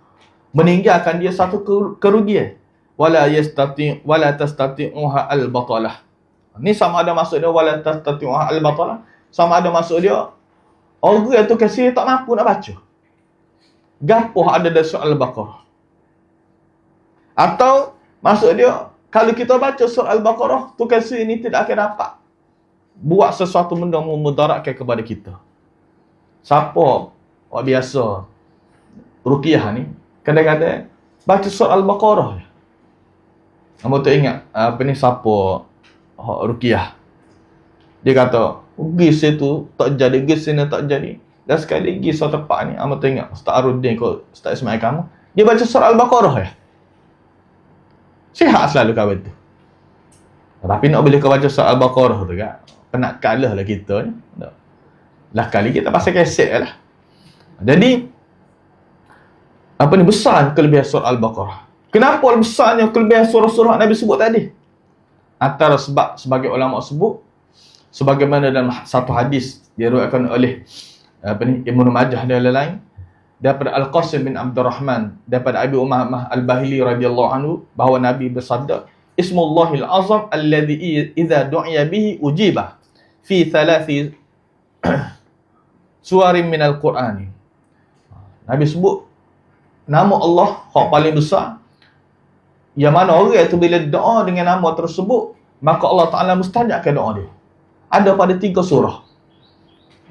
Meninggalkan dia satu kerugian. Wala tastati'uha al-batalah. Ni sama ada maksud dia wala tastati'uha al-batalah. Sama ada maksud dia orang tu kasih tak mampu nak baca. Gapo ada dalam surah Al-Baqarah. Atau maksud dia Kalau kita baca surah Al-Baqarah, tukang sihir ni tidak akan dapat buat sesuatu benda memudaratkan kepada kita. Siapa orang biasa ruqyah ni, kadang-kadang baca surah Al-Baqarah je. Kamu tu ingat apa ni, siapa ruqyah, dia kata gis itu tak jadi, gis ini tak jadi. Dan sekali gis suatu tempat ni, kamu tu ingat Ustaz Aruddin ke Ustaz Ismail kamu, dia baca surah Al-Baqarah je. Sihat selalu kawan tu. Tapi nak boleh kau baca surah Al-Baqarah tu kan, penat kalah lah kita ni. Lah kali kita pasal keset lah. Jadi apa ni, besar kelebihan surah Al-Baqarah. Kenapa besarnya kelebihan surah-surah Nabi sebut tadi? Antara sebab sebagai ulama sebut, sebagaimana dalam satu hadis diriwayatkan oleh Ibnu Majah dan lain-lain, daripada Al-Qasim bin Abdurrahman, daripada Abi Umamah Al-Bahili radhiyallahu anhu, bahawa Nabi bersabda, Ismullahil azam alladhi idza du'iya bihi ujiba fi thalathi suwarin minal Qur'ani. Nabi sebut nama Allah yang paling besar, yang mana orang itu bila doa dengan nama tersebut, maka Allah Ta'ala mustajabkan doa dia. Ada pada 3 surah.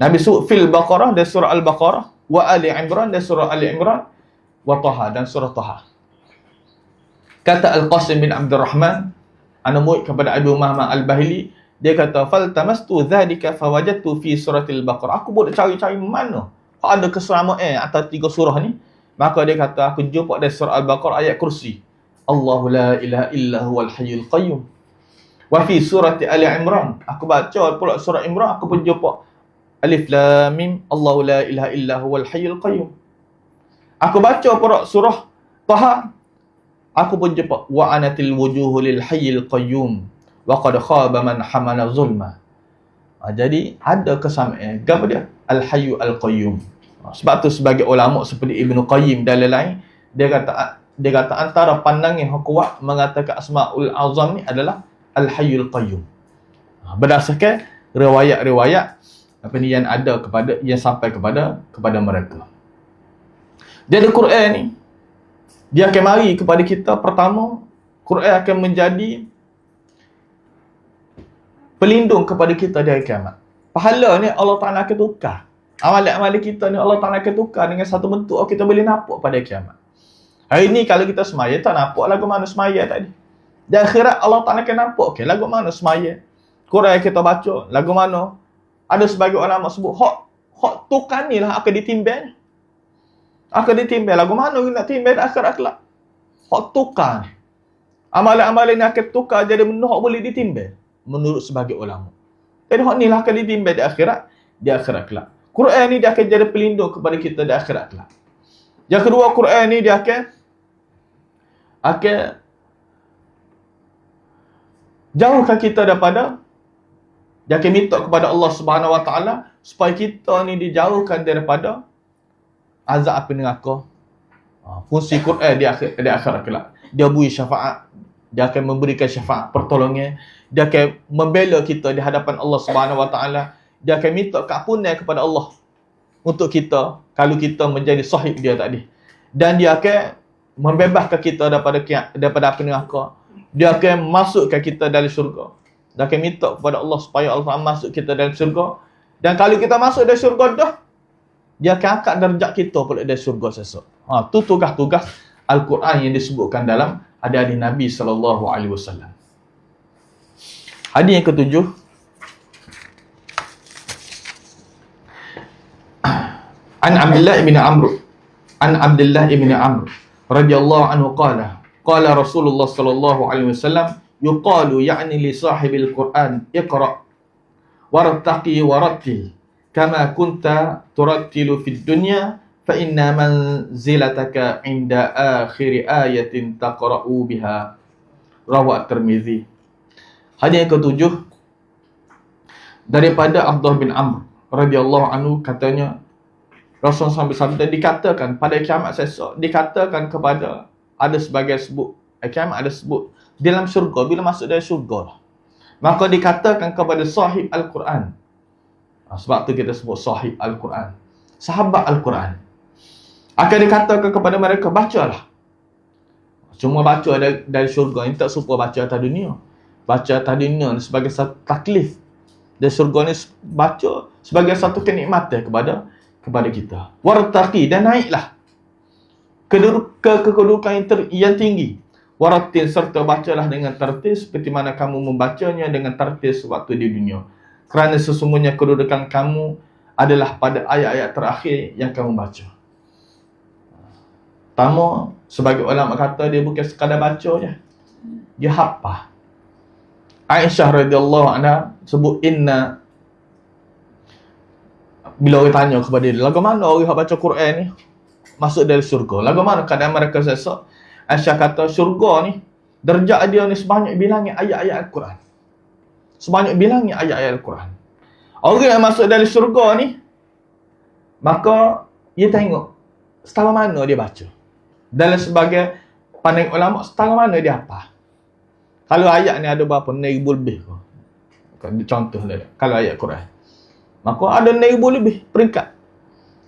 Nabi sebut fil Baqarah dan surah Al-Baqarah, wa Ali Imran dan surah Ali Imran, wa Taha dan surah Taha. Kata Al-Qasim bin Abdurrahman, ana murid kepada Abu Umamah Al-Bahili, dia kata faltamastu dzalika fawajadtu fi suratil Baqarah. Aku boleh cari-cari mana ada keselamatan atas 3 surah ni. Maka dia kata aku jumpa dari surah Al-Baqarah ayat kursi, Allahu la ilaha illa huwal hayyul qayyum. Wa fi surati Ali Imran, aku baca pula surah Imran, aku pun jumpa Alif Lam Mim, Allahu la ilaha illa huwal hayyul qayyum. Aku baca pula surah Taha, aku pun jumpa wa anatil wujuhu lil hayyil qayyum wa qad khaba man hamala zulma. Jadi ada kesamaan apa dia? Al-Hayyu Al-Qayyum. Sebab tu sebagai ulama seperti Ibnu Qayyim dan lain-lain, dia kata antara pandangan yang kuat mengatakan Asmaul Azam ni adalah Al-Hayyul Qayyum. Berdasarkan riwayat-riwayat apa ni yang ada kepada, yang sampai kepada mereka. Jadi Quran ni dia akan mari kepada kita. Pertama, Quran akan menjadi pelindung kepada kita di hari kiamat. Pahala ni Allah Ta'ala akan tukar. Amalan-amalan kita ni Allah Ta'ala akan tukar dengan satu bentuk kita boleh nampak pada kiamat. Hari ni kalau kita semaya, tak nampak lagu mana semaya tadi. Di akhirat Allah Ta'ala akan nampak, okay, lagu mana semaya. Quran kita baca, lagu mana. Ada sebagai ulama sebut, hak tukar ni lah akan ditimbang. Akan ditimbang. Lagu mana kita nak timbang di akhirat kelak. Hak tukar ni. Amalan-amalan ni akan tukar jadi benda hak boleh ditimbang. Menurut sebagai ulama. Jadi hak ni lah akan ditimbang di akhirat kelak. Quran ni dia akan jadi pelindung kepada kita di akhirat kelak. Yang kedua, Quran ni dia akan jauhkan kita daripada, dia akan minta kepada Allah Subhanahu Wa Taala supaya kita ni dijauhkan daripada azab api neraka. Fungsi Quran di akhirat kelak. Dia beri syafaat, dia akan memberikan syafaat pertolongan, dia akan membela kita di hadapan Allah Subhanahu Wa Taala. Dia akan minta keampunan kepada Allah untuk kita kalau kita menjadi sahib dia tadi. Dan dia akan membebaskan kita daripada api neraka. Dia akan masukkan kita dalam syurga. Dia akan minta kepada Allah supaya Allah masuk kita dalam syurga. Dan kalau kita masuk dalam syurga dah, dia akan angkat darjat kita pula dari syurga sesok. Tu tugas-tugas Al-Quran yang disebutkan dalam hadis Nabi SAW. Hadis yang ketujuh, An Abdullah ibn Amr radhiyallahu anhu qala Rasulullah sallallahu alaihi wasallam yuqalu ya'ni li sahibil Quran iqra wartaqi warattil kama kunta turattilu fid dunya fa inna manzilataka 'inda akhir ayatin taqra'u biha. Rawahu At-Tirmizi. Hadis yang ketujuh daripada Abdullah bin Amr radhiyallahu anhu, katanya Rasulullah SAW dikatakan pada kiamat esok, dikatakan kepada, ada sebagai sebut kiamat, ada sebut di dalam syurga, bila masuk dalam syurga maka dikatakan kepada sahib Al-Quran. Sebab tu kita sebut sahib Al-Quran, sahabat Al-Quran, akan dikatakan kepada mereka, bacalah. Cuma baca dari syurga ni tak serupa baca atas dunia. Baca atas dunia ni sebagai satu taklif. Dan syurga ni baca sebagai satu kenikmatan kepada kita. Wartaqi, dan naiklah kedudukan yang tinggi. Warattil, serta bacalah dengan tertil seperti mana kamu membacanya dengan tertil sewaktu di dunia. Kerana sesungguhnya kedudukan kamu adalah pada ayat-ayat terakhir yang kamu baca. Pertama, sebagai ulama kata dia bukan sekadar baca je, dia hafal. Aisyah radhiyallahu anha sebut inna, bila orang tanya kepada dia, lagu mana orang yang baca Quran ni masuk dari syurga? Lagu mana keadaan mereka sesat? Aisyah kata syurga ni darjat dia ni sebanyak bilangnya ayat-ayat Al-Quran. Sebanyak bilangnya ayat-ayat Al-Quran. Orang yang masuk dari syurga ni, maka dia tengok setara mana dia baca. Dalam sebagai pandang ulama, setara mana dia apa. Kalau ayat ni ada berapa? 1,000 lebih. Contoh lah, kalau ayat Quran, maka ada 1,000 lebih peringkat.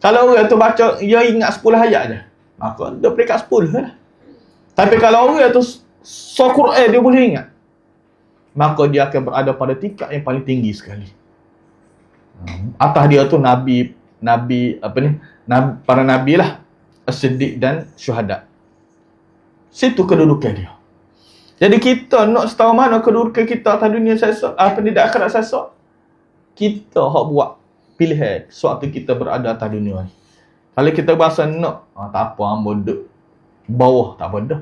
Kalau orang tu baca, dia ingat 10 ayat je, maka dia peringkat 10 lah. Tapi kalau orang tu Quran dia boleh ingat, maka dia akan berada pada tingkat yang paling tinggi sekali. Atas dia tu nabi para nabi lah, as-siddiq dan syuhada. Situ kedudukan dia. Jadi kita nak tahu mana kedudukan kita atas dunia sesat, di akhirat sesat, kita hak buat pilihan sewaktu kita berada atas dunia ni. Kalau kita berasa nak, tak apa, hamba duduk bawah, tak apa dah.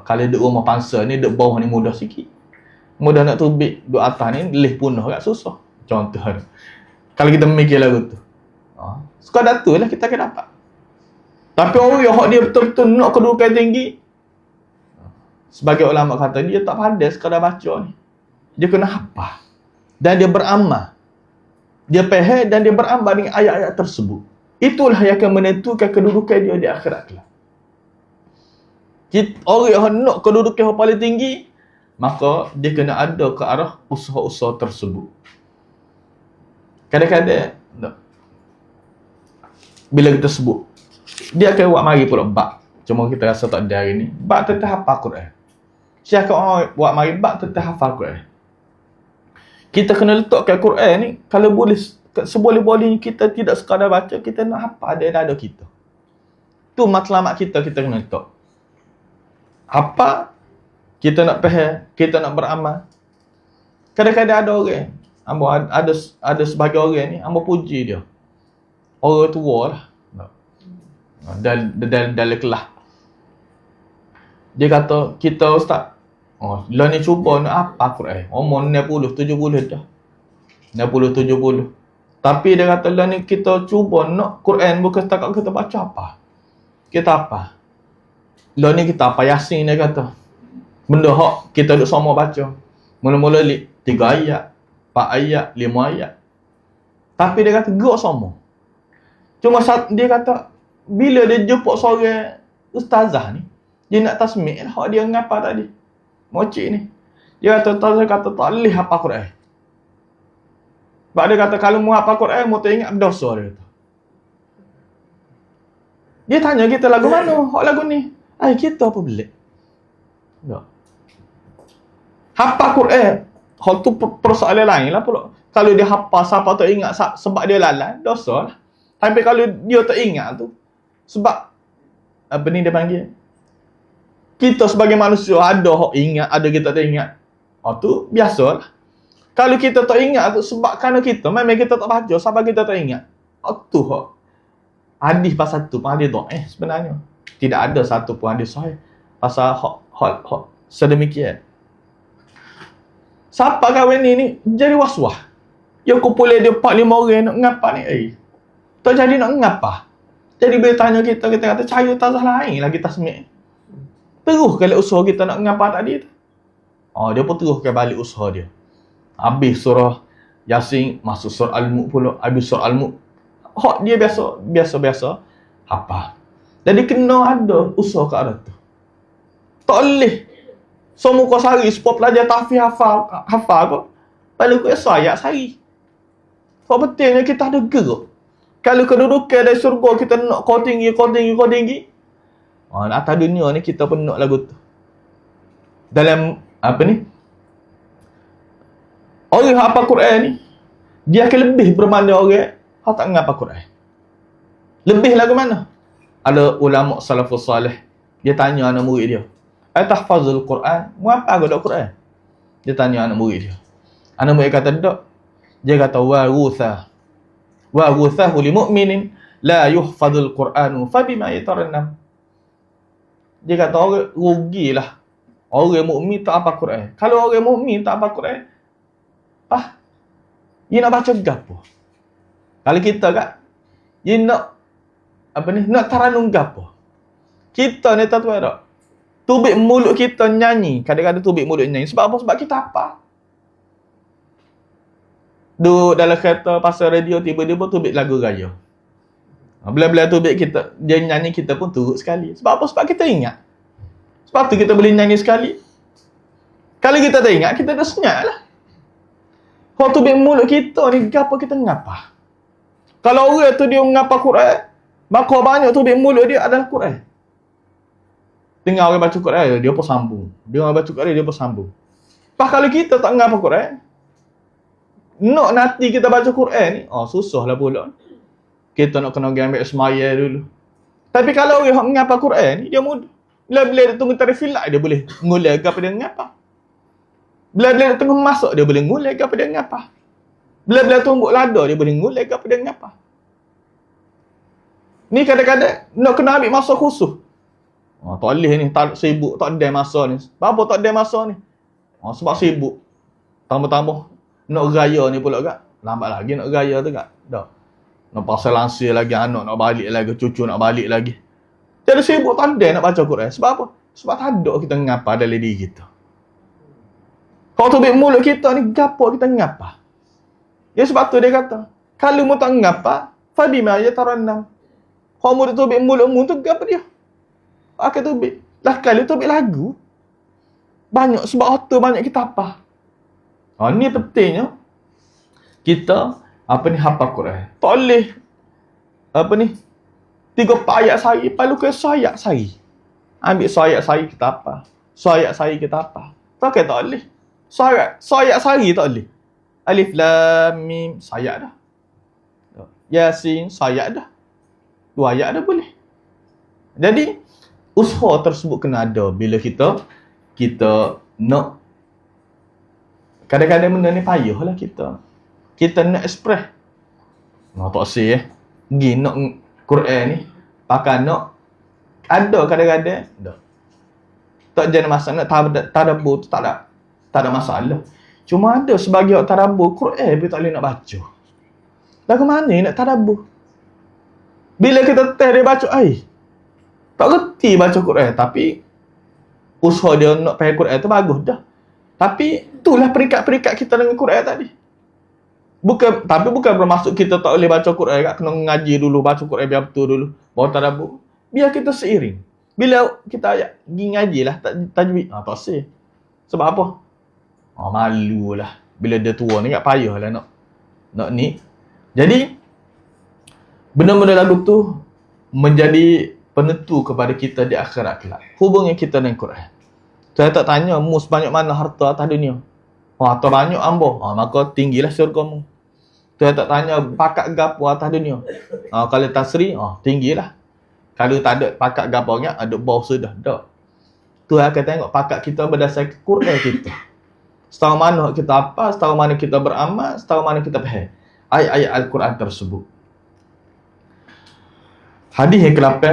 Kalau duduk rumah pangsa ni, duduk bawah ni mudah sikit. Mudah nak tubik, duduk atas ni, leh punah agak susah. Contoh. Kalau kita mikir lagu tu. Sekadar tu lah kita akan dapat. Tapi orang yang dia betul-betul nak kedudukan tinggi, sebagai ulama kata, dia tak pandai sekadar baca ni. Dia kena hafal. Dan dia beramal. Dia faham dan dia beramal dengan ayat-ayat tersebut. Itulah yang akan menentukan kedudukan dia di akhirat kelak. Orang yang nak kedudukan yang paling tinggi, maka dia kena ada ke arah usaha-usaha tersebut. Kadang-kadang bila kita sebut, dia akan buat mari pula bab. Cuma kita rasa tak ada hari ni. Bab tentang hafal Quran. Siapa orang buat mari bab tentang hafal Quran. Kita kena letakkan Quran ni, kalau boleh, seboleh-bolehnya kita tidak sekadar baca, kita nak hafal ada kita. Tu matlamat kita kena letak. Hafal, kita nak faham, kita nak beramal. Kadang-kadang ada orang, ada sebagai orang ni, hamba puji dia. Orang tua lah. Dalam kelas. Dia kata, kita ustaz, lah ni cuba nak apa Quran. Umur 60, 70 dah. 60, 70. Tapi dia kata, lah ni kita cuba nak Quran bukan setakat kita baca apa. Kita apa? Lah ni kita apa Yasin dia kata. Benda hak kita duk sama baca. Mula-mula 3 ayat, 4 ayat, 5 ayat. Tapi dia kata, gerak sama. Cuma dia kata, bila dia jumpa seorang ustazah ni, dia nak tasmik lah hak dia ngapa tadi. Mocik ni. Dia kata, ustazah kata tak boleh hafal Quran. Sebab dia kata, kalau mu hafal Quran, mu teringat berdosa dia kata. Dia tanya kita lagu mana? Hak lagu ni. Kita apa belik? Tak. Hafal Quran, hal tu persoalan lain lah pula. Kalau dia hafal, siapa tak ingat sebab dia lalai, dosa lah. Tapi kalau dia tak ingat tu, sebab apa ni dia panggil, kita sebagai manusia ada hak ingat, ada kita tak ingat. Tu biasa lah. Kalau kita tak ingat tu, sebab kerana kita, memang kita tak baca, sebab kita tak ingat. Tu hak hadis pasal tu pun hadis dhaif sebenarnya. Tidak ada satu pun hadis sahih pasal hak sedemikian. Siapa kawan ni jadi was-was. Dia kumpulan dia 4-5 orang nak ngapa ni. Tak jadi nak ngapa. Jadi bila tanya kita kata cari tazah lain lagi tasmik. Terus kalau usaha kita nak ngapa tadi tu. Dia pun teruskan balik usaha dia. Habis surah Yasin, masuk surah Al-Mulk pula. Habis surah Al-Mulk. Hak dia biasa hafal. Jadi kena ada usaha ke arah tu. Tak boleh semua kau sehari 10 pelajar tahfiz hafal kau. Paling kau esok ayat sehari. Sebab pentingnya kita ada gerak. Kalau kedudukan dari syurga kita nak kau tinggi. Atas dunia ni kita pun nak lagu tu. Dalam apa ni? Orang yang hafal Quran ni, dia akan lebih berbanding orang yang tak ngapa Quran. Lebih lagu mana? Ada ulama salafus salih, dia tanya anak murid dia, "Atahfazul Quran?" Mengapa kau dak Quran? Dia tanya anak murid dia. Anak murid kata tak. Dia kata wa guthahu li mu'minin la yuhfazul Quranu fa bima yatarannam. Dia kata orang rugilah orang mukmin tak apa Quran. Kalau orang mukmin tak apa Quran, dia nak baca gapo? Kalau kita kat, dia nak apa ni? Nak taranum gapo? Kita ni tak tahu tak. Tubik mulut kita nyanyi. Kadang-kadang tubik mulut nyanyi. Sebab apa? Sebab kita apa? Duduk dalam kereta pasal radio, tiba-tiba tubik lagu raya. Bila-bila tubik kita, dia nyanyi, kita pun turut sekali. Sebab apa? Sebab kita ingat. Sebab tu kita boleh nyanyi sekali. Kalau kita tak ingat, kita dah senyap lah. Kalau tubik mulut kita ni, apa kita ngapa? Kalau orang tu dia ngapa Quran, maka banyak tubik mulut dia adalah Quran. Dengar orang baca Quran, dia pun sambung. Dengar orang baca Quran, dia pun sambung. Kalau kita tak ngapa Quran, nak nanti kita baca Quran ni, susah lah pula. Kita nak kena ambil semaya dulu. Tapi kalau orang yang ngapa Quran ni, dia mudah. Bila-bila dia tunggu tarikh filak, dia boleh ngulai ke apa dia ngapa. Bila-bila dia tunggu masuk, dia boleh ngulai ke apa dia ngapa. Bila-bila tumbuk lada, dia boleh ngulai ke apa dia ngapa. Ni kadang-kadang nak kena ambil masa khusus. Tak boleh ni, tak sibuk, tak ada masa ni. Apa tak ada masa ni? Sebab sibuk. Tambah-tambah nak raya ni pula kak. Lambat lagi nak raya tu kak. Dah. Nak pasal langsir lagi, anak nak balik lagi, cucu nak balik lagi. Jadi sibuk tak ada nak baca Quran. Sebab apa? Sebab tak ada kita ngapa dalam diri kita. Kalau tubik mulut kita ni, gapo kita ngapa? Ya sebab tu dia kata, kalau mu tak ngapa, fabima yatarannam. Kalau mu tubik mulut mu tu, gapo dia? Akan tubik. Lah kali tubik lagu. Banyak, sebab auto banyak kita apa? Ni pentingnya. Kita, hafal Quran. Tak boleh, 3-4 ayat sehari, perlu ke sayat sehari. Ambil sayat sehari kita apa? Sayat sehari kita apa? Tak boleh. Sayat sehari tak boleh. Alif Lam Mim, sayat dah. Yasin, sayat dah. 2 ayat dah boleh. Jadi, usaha tersebut kena ada bila kita nak. Kadang-kadang benda ni payah lah kita. Kita nak express. Tak say pergi nak Quran ni, pakai nak. Ada kadang-kadang, tak jadi masalah. Tadabbur tu tak ada masalah. Cuma ada sebagai orang tadabbur, Quran pun tak boleh nak baca. Lagu mana nak tadabbur? Bila kita teh dia baca, tak reti baca Quran. Tapi, usaha dia nak faham Quran tu bagus dah. Tapi, itulah peringkat-peringkat kita dengan Quran tadi. Bukan bermaksud kita tak boleh baca Quran, kena ngaji dulu, baca Quran biar betul dulu, baru tadabbur. Biar kita seiring. Bila kita pergi ngaji lah, tajwid, tak sih. Sebab apa? Malu lah. Bila dia tua ni, tak payah lah nak ni. Jadi, benda-benda lagu tu menjadi penentu kepada kita di akhirat kelak. Hubungan kita dengan Quran. Saya tak tanya, mu sebanyak mana harta atas dunia? Harta banyak ambo, maka tinggilah syurgamu. Saya tak tanya pakat gapo atas dunia. Kalau tasri, tinggilah. Kalau tak ada pakat gaponya, ada bawah sudah. Tak. Tu akan tengok pakat kita berdasarkan Quran kita. Setahu mana kita apa, setahu mana kita beramal, setahu mana kita faham ayat-ayat Al-Quran tersebut. Hadis yang ke-8.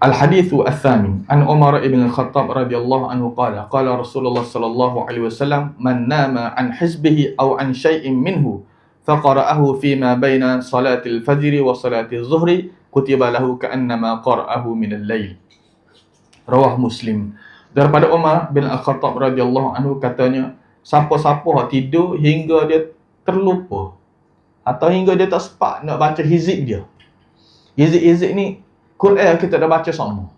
Al-hadithu al-thamin an Umar ibn al-Khattab radhiyallahu anhu qala Rasulullah sallallahu alaihi wasallam man nama an hizbihi aw an shay'in minhu faqara'ahu fima baina salatil fajri wa salatil zuhri kutiba lahu ka'annama qara'ahu min al-lail. Rawah Muslim. Daripada Umar bin Al-Khattab radhiyallahu anhu katanya, siapa-siapa tidur hingga dia terlupa atau hingga dia tak sempat nak baca hizib dia. Hizib ni Quran kita dah baca semua.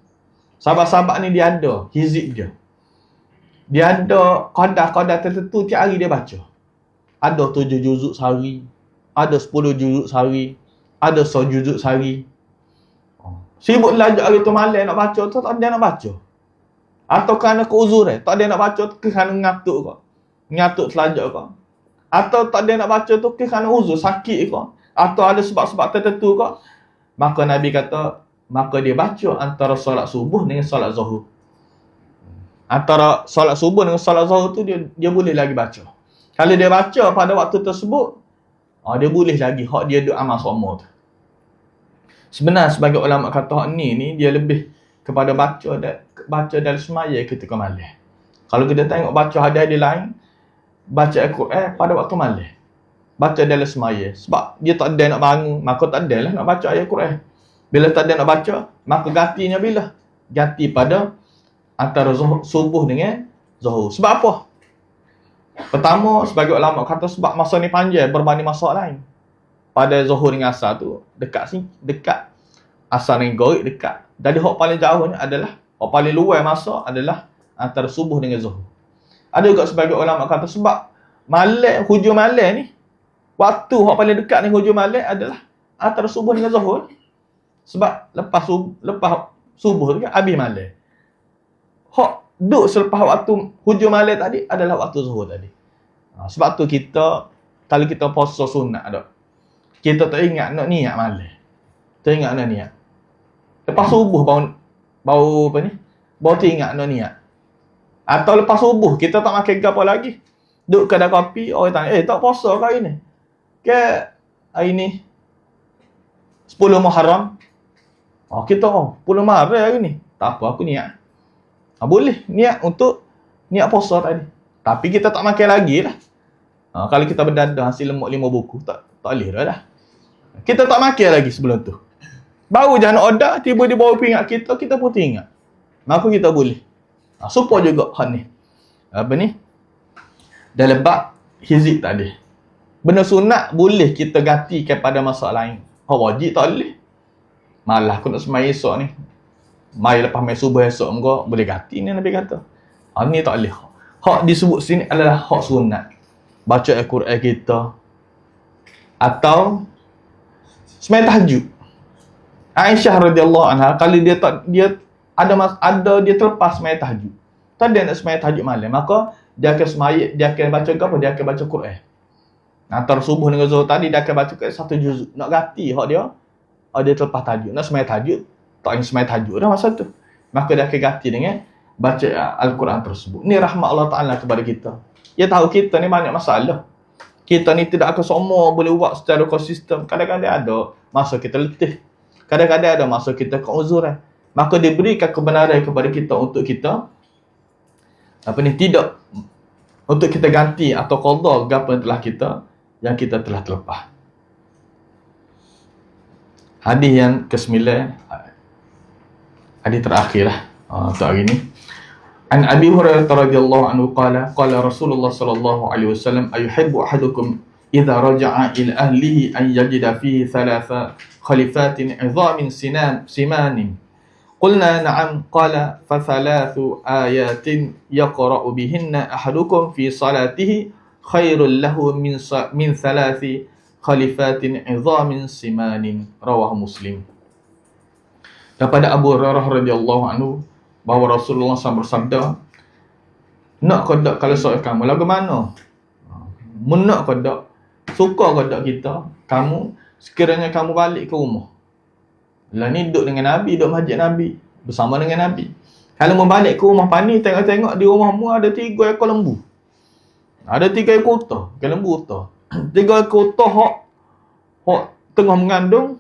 Sahabat-sahabat ni dia ada hizib dia. Dia ada qadar-qadar tertentu tiap hari dia baca. Ada 7 juzuk sehari, ada 10 juzuk sehari, ada 100 juzuk sehari. Sibuk belajar hari tu malam nak baca tu, tak ada nak baca. Atau kerana keuzuran, tak ada nak baca tu kerana ngantuk kau. Ngantuk selajak kau. Atau tak ada nak baca tu kerana uzur, sakit kau. Atau ada sebab-sebab tertentu kau. Maka Nabi kata, maka dia baca antara solat subuh dengan solat zuhur. Antara solat subuh dengan solat zuhur tu dia boleh lagi baca. Kalau dia baca pada waktu tersebut, dia boleh lagi hak dia duk amal semua tu. Sebenarnya sebagai ulama kata hak ni dia lebih kepada baca dalam semaya ketika malam. Kalau kita tengok baca hadis lain, baca Al-Quran pada waktu malam. Baca dalam semaya. Sebab dia tak ada nak bangun, maka tak ada lah nak baca ayat Quran. Bila tak ada nak baca, maka gantinya bila? Ganti pada antara subuh dengan zuhur. Sebab apa? Pertama, sebagai ulama kata sebab masa ni panjang berbanding masa lain. Pada zuhur dengan asar tu dekat. Asar dengan gharib dekat. Jadi hak paling jauhnya adalah, hak paling luar masa adalah antara subuh dengan zuhur. Ada juga sebagai ulama kata sebab malam, hujung malam ni, waktu hak paling dekat ni hujung malam adalah antara subuh dengan zuhur. Sebab lepas subuh tu kan habis malam. Hak duduk selepas waktu hujung malam tadi adalah waktu zuhur tadi. Sebab tu kita, kalau kita puasa sunat tak, kita tak ingat nak niat malam. Tak ingat nak niat. Lepas subuh baru apa ni? Baru teringat nak niat. Atau lepas subuh kita tak makan apa lagi. Duduk kedai kopi, orang tanya, tak puasa ke hari ni? Ke hari ni 10 Muharram. Kita 10 Muharram hari ni. Tak apa, aku niat. Boleh niat untuk niat puasa tadi. Tapi kita tak makan lagi lah. Kalau kita berdadah hasil lemak 5 buku, tak boleh dah. Kita tak makan lagi sebelum tu. Baru je nak order, tiba-tiba baru ingat kita pun ingat. Maka kita boleh. Supaya juga hal ni. Apa ni? Dalam bab hizib tadi. Benda sunat boleh kita ganti kepada masa lain. Wajib tak boleh. Malah aku nak semai esok ni. Mari lepas main subuh esok muka boleh ganti ni Nabi kata. Ni tak boleh. Hak disebut sini adalah hak sunat. Baca Al-Quran kita. Atau semai tahajud. Aisyah radhiyallahu anha kalau dia terlepas semai tahajud. Tak ada nak semai tahajud malam, maka dia akan baca apa? Dia akan baca Quran. Antara subuh dengan zuhur tadi dia akan baca Quran satu juzuk. Nak ganti hak dia. Dia terlepas tahajud. Nak semai tahajud, tak ingin semai tahajud dah masa tu. Maka dia akan ganti dengan baca Al-Quran tersebut. Ni rahmat Allah Ta'ala kepada kita. Dia tahu kita ni banyak masalah. Kita ni tidak akan semua boleh buat secara konsisten. Kadang-kadang ada masa kita letih. Kadang-kadang ada masa kita keuzuran. Maka diberikan kebenaran kepada kita untuk kita tidak untuk kita ganti atau qada apa yang kita telah terlepas. Hadis yang ke-9, hadis terakhirlah untuk hari ini. An Abi Hurairah radhiyallahu anhu qala Rasulullah sallallahu alaihi wasallam ayuhibbu ahadukum idza raja'a ila ahlihi an yajida fihi thalatha khalifatin 'idhamin simanin. Qulna na'am qala fa thalathu ayatin yaqra'u bihinna ahadukum fi salatihi khairul lahu min thalathi khalifatin 'idhamin simanin. Rawahu Muslim. Daripada Abu Hurairah radhiyallahu anhu bahawa Rasulullah SAW bersabda, nak kodak kalau soal kamu lagu mana? Nak kodak, suka kodak kita, kamu sekiranya kamu balik ke rumah. Lah ni duduk dengan Nabi, duduk masjid Nabi, bersama dengan Nabi. Kalau mau balik ke rumah pani, tengok-tengok di rumahmu ada 3 ekor lembu. Ada 3 ekor utah, ke lembu utah. 3 ekor utah hok tengah mengandung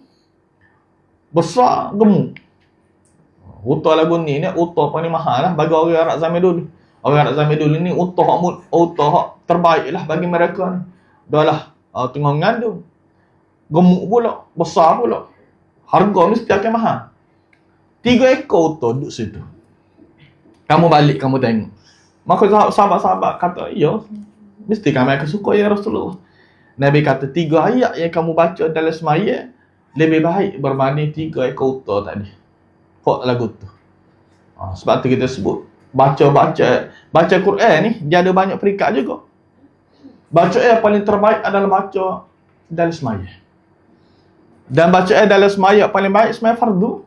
besar gemuk. Utah lagu ni utah paling mahal lah bagi orang Arab zaman dulu. Orang Arab zaman dulu ni utah hak terbaik lah bagi mereka ni. Dah lah tengah mengandung. Gemuk pula, besar pula. Harga mesti akan mahal. 3 ekor utah duduk situ. Kamu balik, kamu tengok. Maka sahabat-sahabat kata, ya, mesti kami akan suka ya Rasulullah. Nabi kata 3 ayat yang kamu baca dalam semaya lebih baik berbanding 3 ekor utah tadi. Kok lagu tu. Sebab tu kita sebut baca Quran ni dia ada banyak peringkat juga. Baca yang paling terbaik adalah baca dalam semaya. Dan baca dalam semaya paling baik semaya fardu.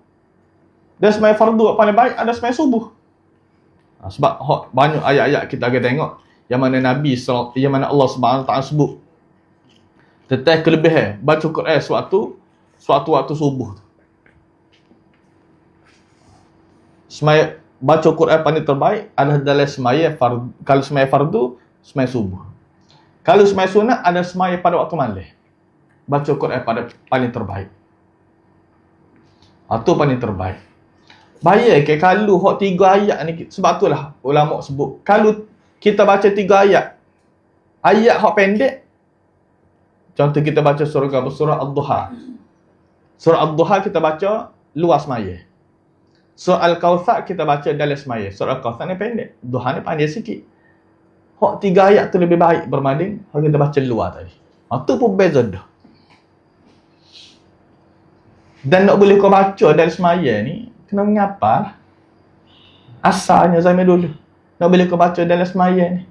Dan sembahyang fardu paling baik ada sembahyang subuh. Sebab banyak ayat-ayat kita akan tengok yang mana yang mana Allah Subhanahu Taala sebut tentang kelebihan baca Quran suatu waktu subuh. Sembahyang baca Quran paling terbaik adalah dalam sembahyang fardu. Kalau sembahyang fardu, sembahyang subuh. Kalau sembahyang sunat ada sembahyang pada waktu malam. Baca Quran pada paling terbaik. Itu paling terbaik. Bayangkan kalau hak 3 ayat ni, sebab itulah ulama sebut kalau kita baca 3 ayat hak pendek, contoh kita baca surah Ad-Duha. Surah Ad-Duha kita baca luas semaya. Surah Al-Kautsar kita baca dalam semaya. Surah Al-Kautsar ni pendek, Duha ni panjang sikit. Hak 3 ayat tu lebih baik berbanding hak kita baca luar tadi. Itu pun beza dah. Dan nak boleh kau baca dalam semaya ni kena mengapa asalnya zaman dulu. Nak boleh kau baca dalam semaya ni.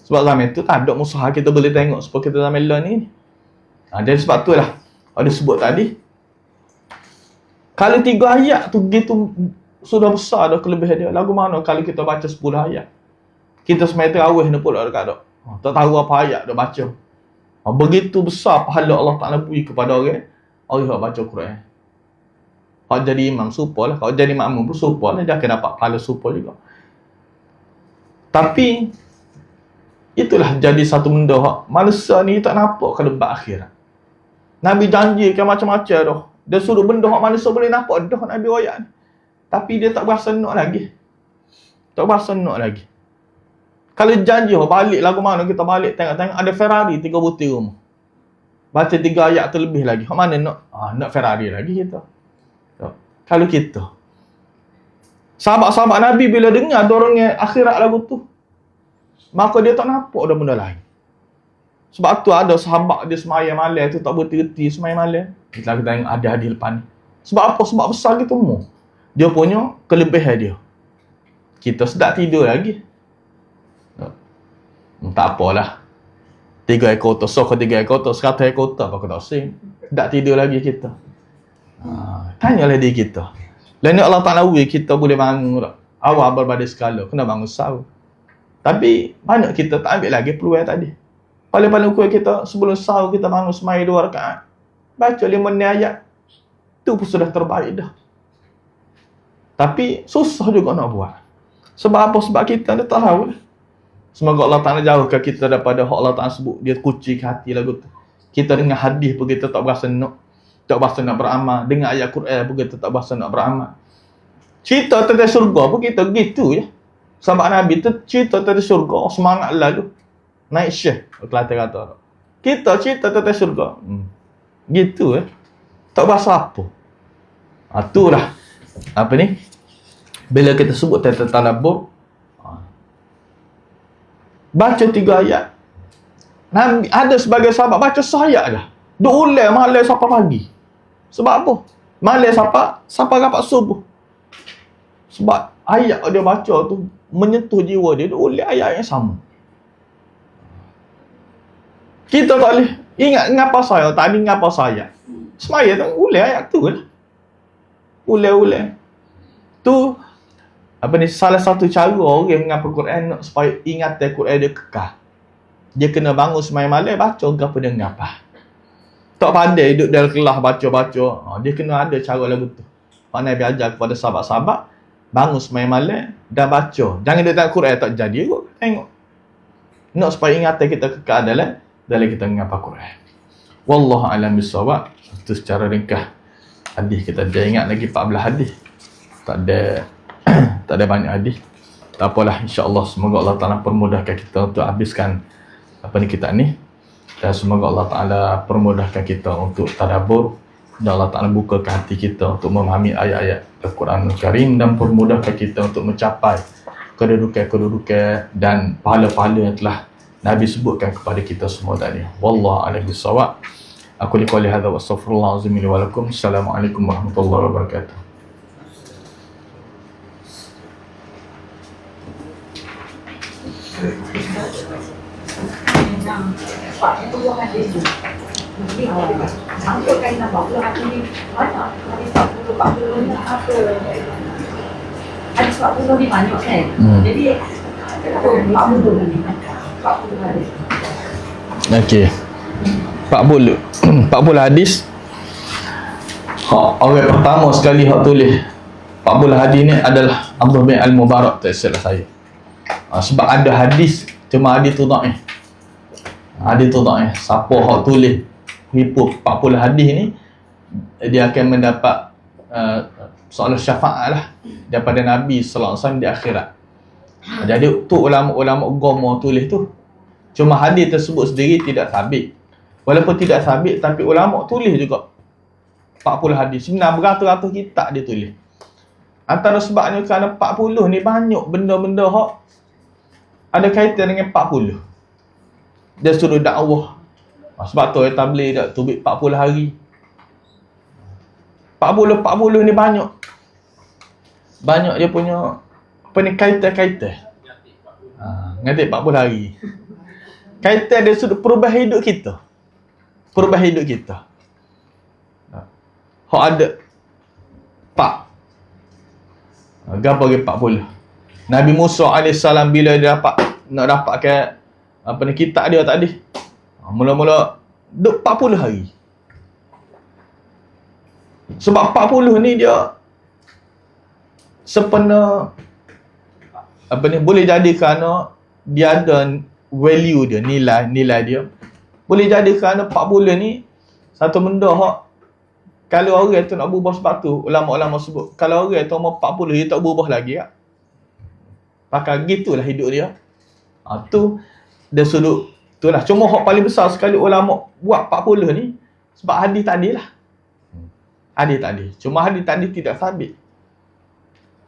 Sebab zaman tu tak ada musuh kita boleh tengok seperti kita zaman lah ni. Dan sebab tu lah ada sebut tadi. Kalau 3 ayat tu gitu sudah besar dah kelebihan dia. Lagu mana kalau kita baca 10 ayat. Kita semaya terawih ni pula dekat dak. Tak tahu apa ayat dah baca. Begitu besar pahala Allah Ta'ala beri kepada orang yang baca Quran. Kalau jadi imam supaya lah. Kalau jadi makmum pun supaya lah. Dia akan dapat pahala supaya juga. Tapi itulah jadi satu benda manusia ni tak nampak ke lebat akhirat. Nabi janjikan macam-macam dah. Dia suruh benda manusia boleh nampak dah Nabi royak ni. Tapi dia tak berasa nak lagi. Tak berasa nak lagi. Kalau janji balik lagu mana kita balik tengok-tengok ada Ferrari 3 butir rumah. Baca 3 ayat terlebih lagi. Mana nak? Nak Ferrari lagi kita. Kalau kita sahabat-sahabat Nabi bila dengar dorongnya akhirat lagu tu, maka dia tak nampak dah benda lain. Sebab tu ada sahabat dia semayang malam tu tak berhenti-henti semayang malam. Kita tengok ada hadis lepas ni. Sebab apa? Sebab besar gitu mu. Dia punya kelebihan dia. Kita sedap tidur lagi. Tak apalah. 3 ekor tu, 3 ekor tu, 100 ekor tu, apa kata sing. Tak tidur lagi kita. Tanyalah diri kita. Lain Allah Ta'ala kita boleh bangun awal berbagai skala. Kena bangun sahur. Tapi banyak kita tak ambil lagi peluang tadi. Paling-paling kurang kita sebelum sahur kita bangun semaya 2 rakaat. Baca 5 ayat. Itu pun sudah terbaik dah. Tapi susah juga nak buat. Sebab apa? Sebab kita tak tahu. Semoga Allah Ta'ala jauhkan kita daripada hak Allah Ta'ala sebut. Dia kucing hati lagu tu. Kita dengar hadis pun kita tak berasa nak. Tak berasa nak beramal. Dengar ayat Quran pun kita tak berasa nak beramal. Cerita tentang syurga pun kita gitu je. Sahabat Nabi tu cerita tentang syurga. Semangat lalu. Naik syekh. Kelantan kata. Kita cerita tentang syurga. Gitu tak berasa apa. Itulah. Apa ni? Bila kita sebut tentang tadabbur. Baca 3 ayat. Nabi, ada sebagai sahabat baca sayat dah. Duk ulang malam sampai pagi. Sebab apa? Malam sampai rapat subuh. Sebab ayat dia baca tu menyentuh jiwa dia. Duk ulang ayat yang sama. Kita tak boleh ingat ngapa saya, tak ada ngapa saya. Semaya tak ulang ayat tu lah. Ulang. Tu apa ni salah satu cara orang menghafal Quran nak supaya ingatan Quran dia kekal. Dia kena bangun semaya malam baca apa dia ngapa. Tak pandai duduk dalam kelas baca-baca. Dia kena ada cara lagu tu. Pak Nabi ajar kepada sahabat-sahabat bangun semaya malam dan baca. Jangan dia tak Quran tak jadi kot. Tengok. Nak supaya ingatan kita kekal dalam kita menghafal Quran. Wallahu a'lam bissawab. Itu secara ringkas. Hadis kita dia ingat lagi 14 hadis. Tak ada banyak hadis. Tak apalah, insya-Allah semoga Allah Taala permudahkan kita untuk habiskan apa ni kitab ni. Dan semoga Allah Taala permudahkan kita untuk tadabbur dan Allah Taala bukakan hati kita untuk memahami ayat-ayat Al-Quranul Karim dan permudahkan kita untuk mencapai kedudukan dan pahala-pahala yang telah Nabi sebutkan kepada kita semua tadi. Wallahu a'lam bissawab. Aku liqali hadza wa astaghfirullah azim li wa lakum. Assalamualaikum warahmatullahi wabarakatuh. Pak itu hadis itu. Angkat kain nampak hati ni. Mana? Hadis 40 40 apa? Ada 40 ni banyak kan. Jadi tu 40 ni. 40 hadis. Okey. 40 40 hadis. Orang pertama sekali hak tulis 40 hadis ni adalah Abdullah bin Al-Mubarak, tak silap saya. Sebab ada hadis, cuma hadis tu tak hadis tu tak siapa hak tulis hipo 40 hadis ni, dia akan mendapat soal syafaat lah daripada Nabi sallallahu alaihi wasallam di akhirat. Jadi tu ulama-ulama agama tulis tu. Cuma hadis tersebut sendiri tidak sabit. Walaupun tidak sabit, tapi ulama tulis juga 40 hadis. Sebenarnya beratus-ratus kitab dia tulis. Antara sebabnya kerana 40 ni banyak benda-benda hak ada kaitan dengan 40. Dia suruh dakwah. Sebab tu tabligh dak tubik 40 hari. 40 ni banyak. Banyak dia punya apa ni kaitan-kaitan. Ngatik 40 hari. Kaitan dia sudah perubahan hidup kita. Perubahan hidup kita. Hak ada 4. Gapo ke 40. Nabi Musa AS bila dia nak dapatkan apa ni kitab dia tadi. Mula-mula duk 40 hari. Sebab 40 ni dia sepenuh apa ni boleh jadi kerana dia ada value dia, nilai dia. Boleh jadi kerana 40 ni satu benda hak kalau orang tu nak berubah, sebab tu ulama-ulama sebut kalau orang tu umur 40 dia tak berubah lagi tak? Pakai gitulah hidup dia. Tu dia sudut itulah. Cuma hak paling besar sekali ulama buat 40 ni sebab hadis tadi lah. Hadis tadi. Cuma hadis tadi tidak sabit.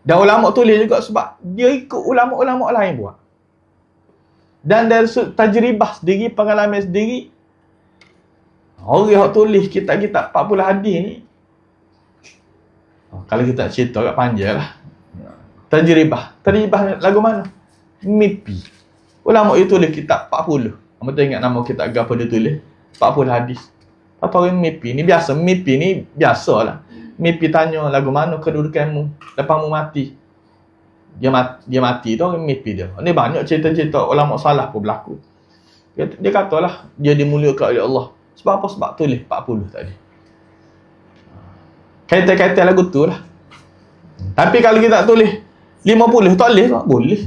Dan ulama tulis juga sebab dia ikut ulama-ulama lain buat. Dan dari tajribah sendiri, pengalaman sendiri, orang yang tulis kitab-kitab 40 hadis ni, kalau kita cerita kat panjang lah. Tajribah lagu mana? Mimpi. Ulama itu tulis kitab 40. Kamu tak ingat nama kitab apa dia tulis? 40 hadis. Apa orang mimpi ni biasa. Mimpi ni biasalah. Mimpi tanya lagu mana kedudukanmu lepas mu mati. Dia mati tu orang mimpi dia. Ni banyak cerita-cerita ulama salah pun berlaku. Dia katalah dia dimuliakan oleh Allah. Sebab apa? Sebab tulis 40 tadi. Kaitan-kaitan lagu tu lah. Tapi kalau kita tulis 50, tak boleh tak? Boleh.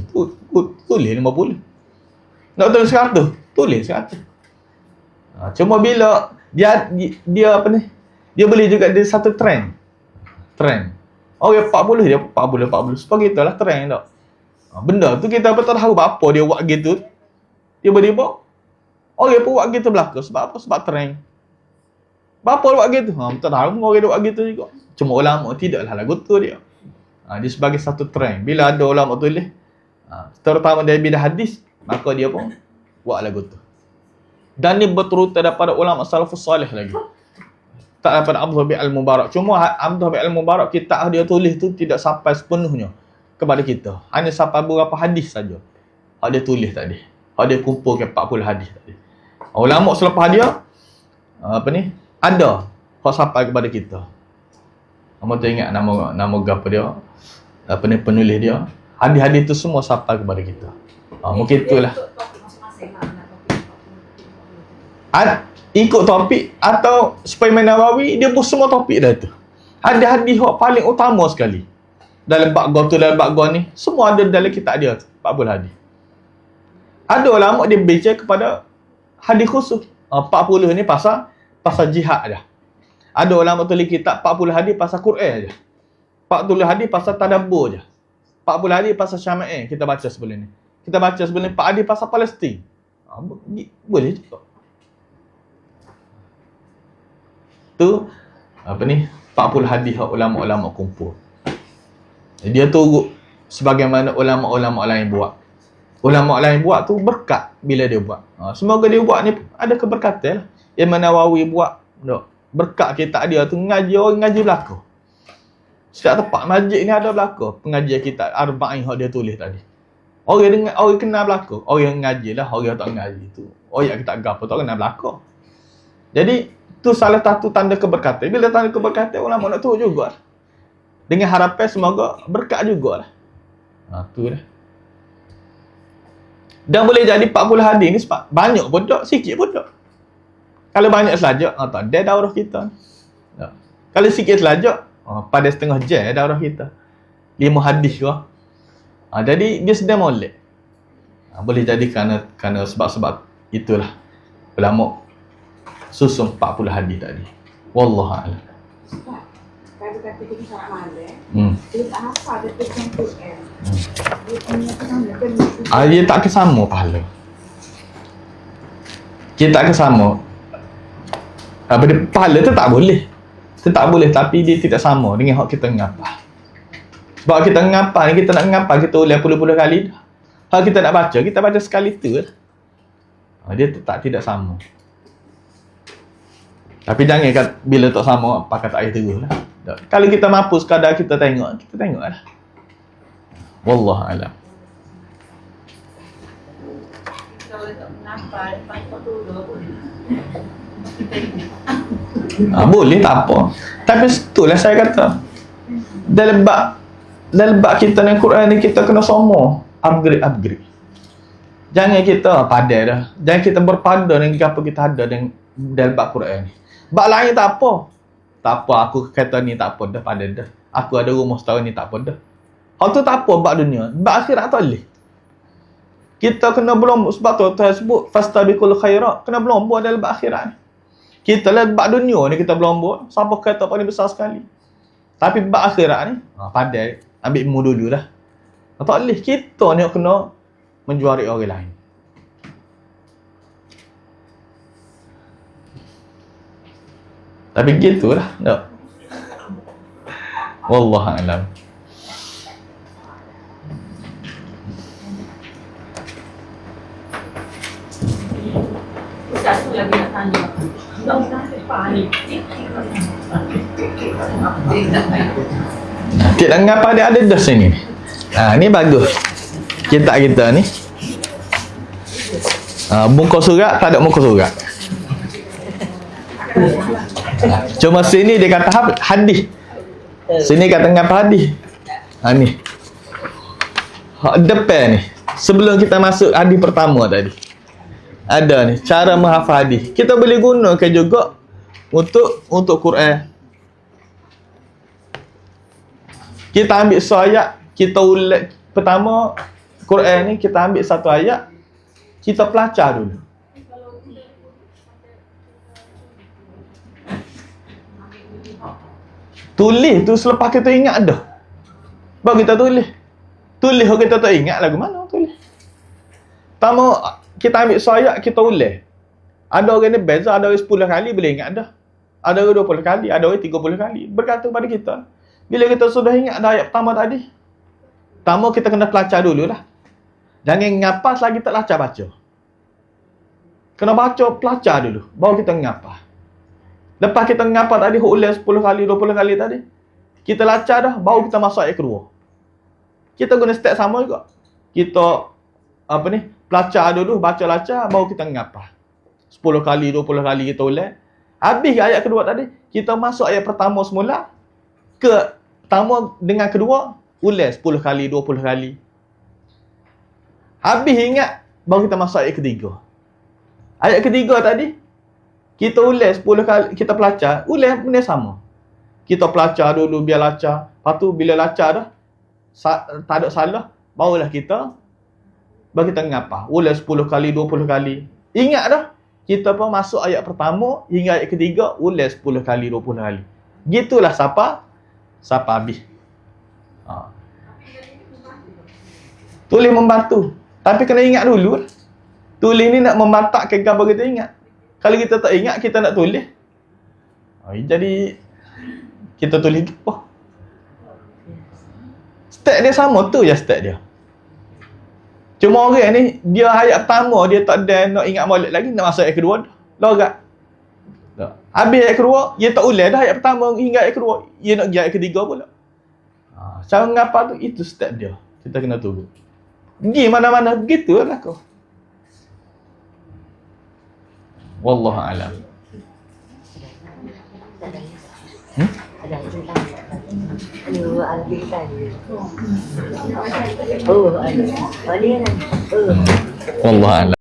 Tulis 50. Nak tulis 100? Tulis 100. Cuma bila dia apa ni? Dia boleh juga ada satu trend. Orang 40 dia 40. Sebab gitulah trend tak? Benda tu kita betul tahu apa dia buat gitu. Dia boleh buat. Orang pun buat gitu belaka. Sebab apa? Sebab trend. Bapa buat gitu. Betul tahu orang buat gitu juga. Cuma ulama tidaklah lagu tu dia. Dia sebagai satu trend. Bila ada ulama tulis, terutama dari bidang hadis, maka dia pun buat lagu tu. Dan ni berterutan daripada ulama salafus salih lagi. Tak daripada Abdullah bin Al-Mubarak. Cuma Abdullah bin Al-Mubarak kitab dia tulis tu tidak sampai sepenuhnya kepada kita. Hanya sampai beberapa hadis saja. Hak dia tulis tadi. Hak dia kumpulkan 40 hadis tadi. Ulama selepas dia ada hak sampai kepada kita. Kamu tak ingat nama apa dia? Penulis dia. Hadis-hadis tu semua sampai kepada kita. Mungkin itulah. Ikut topik atau supaya Nawawi dia pun semua topik dah tu. Hadis-hadis yang paling utama sekali dalam bab ni semua ada dalam kitab dia tu, 40 hadis. Ada ulama dia baca kepada hadis khusus. 40 ni pasal jihad dah. Ada ulama tulis kitab 40 hadis pasal Quran aja. 40 hadis pasal tadabbur je. 40 hadis pasal Syama'in kita baca sebelum ni. Kita baca sebelum ni 4 hadis pasal Palestin. Boleh juga. Tu 40 hadis ulama-ulama kumpul. Dia turut sebagaimana ulama-ulama lain buat. Ulama lain buat tu berkat bila dia buat. Semoga dia buat ni ada keberkatan lah. Imam Nawawi buat berkat kitab dia tu ngaji belaka. Setiap tempat masjid ni ada belaka pengajian kitab Arba'in yang dia tulis tadi. Orang kenal belaka. Orang ngaji lah, orang tak ngaji tu. Orang kitab gapo tak kenal belaka. Jadi tu salah satu tanda keberkatan. Bila tanda keberkatan ulama nak turut juga. Dengan harapan semoga berkat jugalah. Tu dah. Dan boleh jadi 40 hadis ni sebab banyak pun tak, sikit pun tak. Kalau banyak selajak, tak ada daurah kita. Tak. Kalau sikit selajak, pada setengah jam daurah kita. 5 hadis ke. Jadi dia sedang molek. Boleh jadi kerana sebab-sebab itulah ulama susun 40 hadis tadi. Wallahu a'lam. Kalau kata kita sangat malam, dia tak hafal dia tercampur kan. Dia punya kan Dia tak kesama pahala. Kita tak kesama. Pahala tu tak boleh. Tetap boleh, tapi dia tidak sama dengan hak kita ngapal. Sebab kita ngapal ni, kita nak ngapal, kita ulang puluh-puluh kali. Hak kita nak baca, kita baca sekali tu lah. Dia tetap tidak sama. Tapi jangan kat bila tak sama, pakai tak air terus lah. Kalau kita mampu sekadar kita tengok lah. Wallahu a'lam. kalau tak menghafal, pasal dulu pun. Boleh, tak apa. Tapi itulah saya kata, dalam bab kita dengan Quran ni, kita kena sama upgrade. Jangan kita padai dah. Jangan kita berpada dengan apa kita ada dalam bab Quran ni. Bab lain tak apa. Tak apa, aku kata ni tak apa dah, padai dah. Aku ada rumah setahun ni tak apa dah. Hal tu tak apa bab dunia. Bab akhirat tak boleh. Kita kena berlomba, sebab tu Tuhan sebut fastabiqul khairat, kena berlomba dalam bab akhirat ni. Kita lah bab dunia ni kita berlomba, siapa kata paling besar sekali. Tapi bab akhirat ni, padai ambil ilmu dulu lah. Tak boleh, kita ni kena menjuari orang lain. Tapi gitulah, tak. Wallahu a'lam. Ustaz tu lagi nak tanya. Ustaz panik. Cik nak ngapa dia ada dah sini. Ni bagus. Kitab kita ni. Muka surat tak ada muka surat. Cuma sini dia kata hadis. Sini kata ngapa hadis. Ni. Depan ni. Sebelum kita masuk hadis pertama tadi. Ada ni cara menghafal hadis. Kita boleh gunakan juga untuk Quran. Kita ambil satu ayat, kita ulang pertama Quran ni, kita ambil satu ayat, kita pelacak dulu. Tulis tu selepas kita ingat dah. Baru kita tulis. Tulis kalau kita tak ingat lagu mana tulis. Pertama kita ambil satu ayat, kita ulang. Ada orang ni beza, ada orang 10 kali boleh ingat dah. Ada orang 20 kali, ada orang 30 kali. Bergantung pada kita. Bila kita sudah ingat dah ayat pertama tadi, pertama kita kena pelacak dululah. Jangan ngapal selagi tak pelacak baca. Kena baca, pelacak dulu, baru kita ngapal. Lepas kita ngapal tadi, ulang 10 kali, 20 kali tadi, kita lacak dah, baru kita masuk ayat kedua. Kita guna step sama juga. Kita pelacak dulu, baca lacak, baru kita ngapal. 10 kali, 20 kali kita ulang. Habis ayat kedua tadi, kita masuk ayat pertama semula, ke pertama dengan kedua, ulang 10 kali, 20 kali. Habis ingat, baru kita masuk ayat ketiga. Ayat ketiga tadi, kita ulang 10 kali, kita pelacak, ulang benda sama. Kita pelacak dulu, biar lacak. Lepas tu, bila lacak dah, tak ada salah, barulah kita ngapal. Ulang 10 kali, 20 kali. Ingat dah, kita pun masuk ayat pertama, hingga ayat ketiga, ulang 10 kali, 20 kali. Gitulah siapa habis. Tulis membantu. Tapi kena ingat dulu. Tulis ni nak mematakkan gambar kita ingat. Kalau kita tak ingat, kita nak tulis. Jadi, kita tulis apa? Step dia sama tu je step dia. Cuma orang ni, dia ayat pertama, dia tak ada nak ingat molek lagi, nak masuk ayat kedua dah. Lorat. Habis ayat kedua, dia tak ulang dah ayat pertama hingga ayat kedua. Dia nak pergi ayat ketiga pula. Cara ngapa tu, itu step dia. Kita kena tunggu. Pergi mana-mana, begitu lah kau. Wallahu a'lam. Ada tentang albitan. Oh, ada. Oh, dia kan. Wallahu a'lam.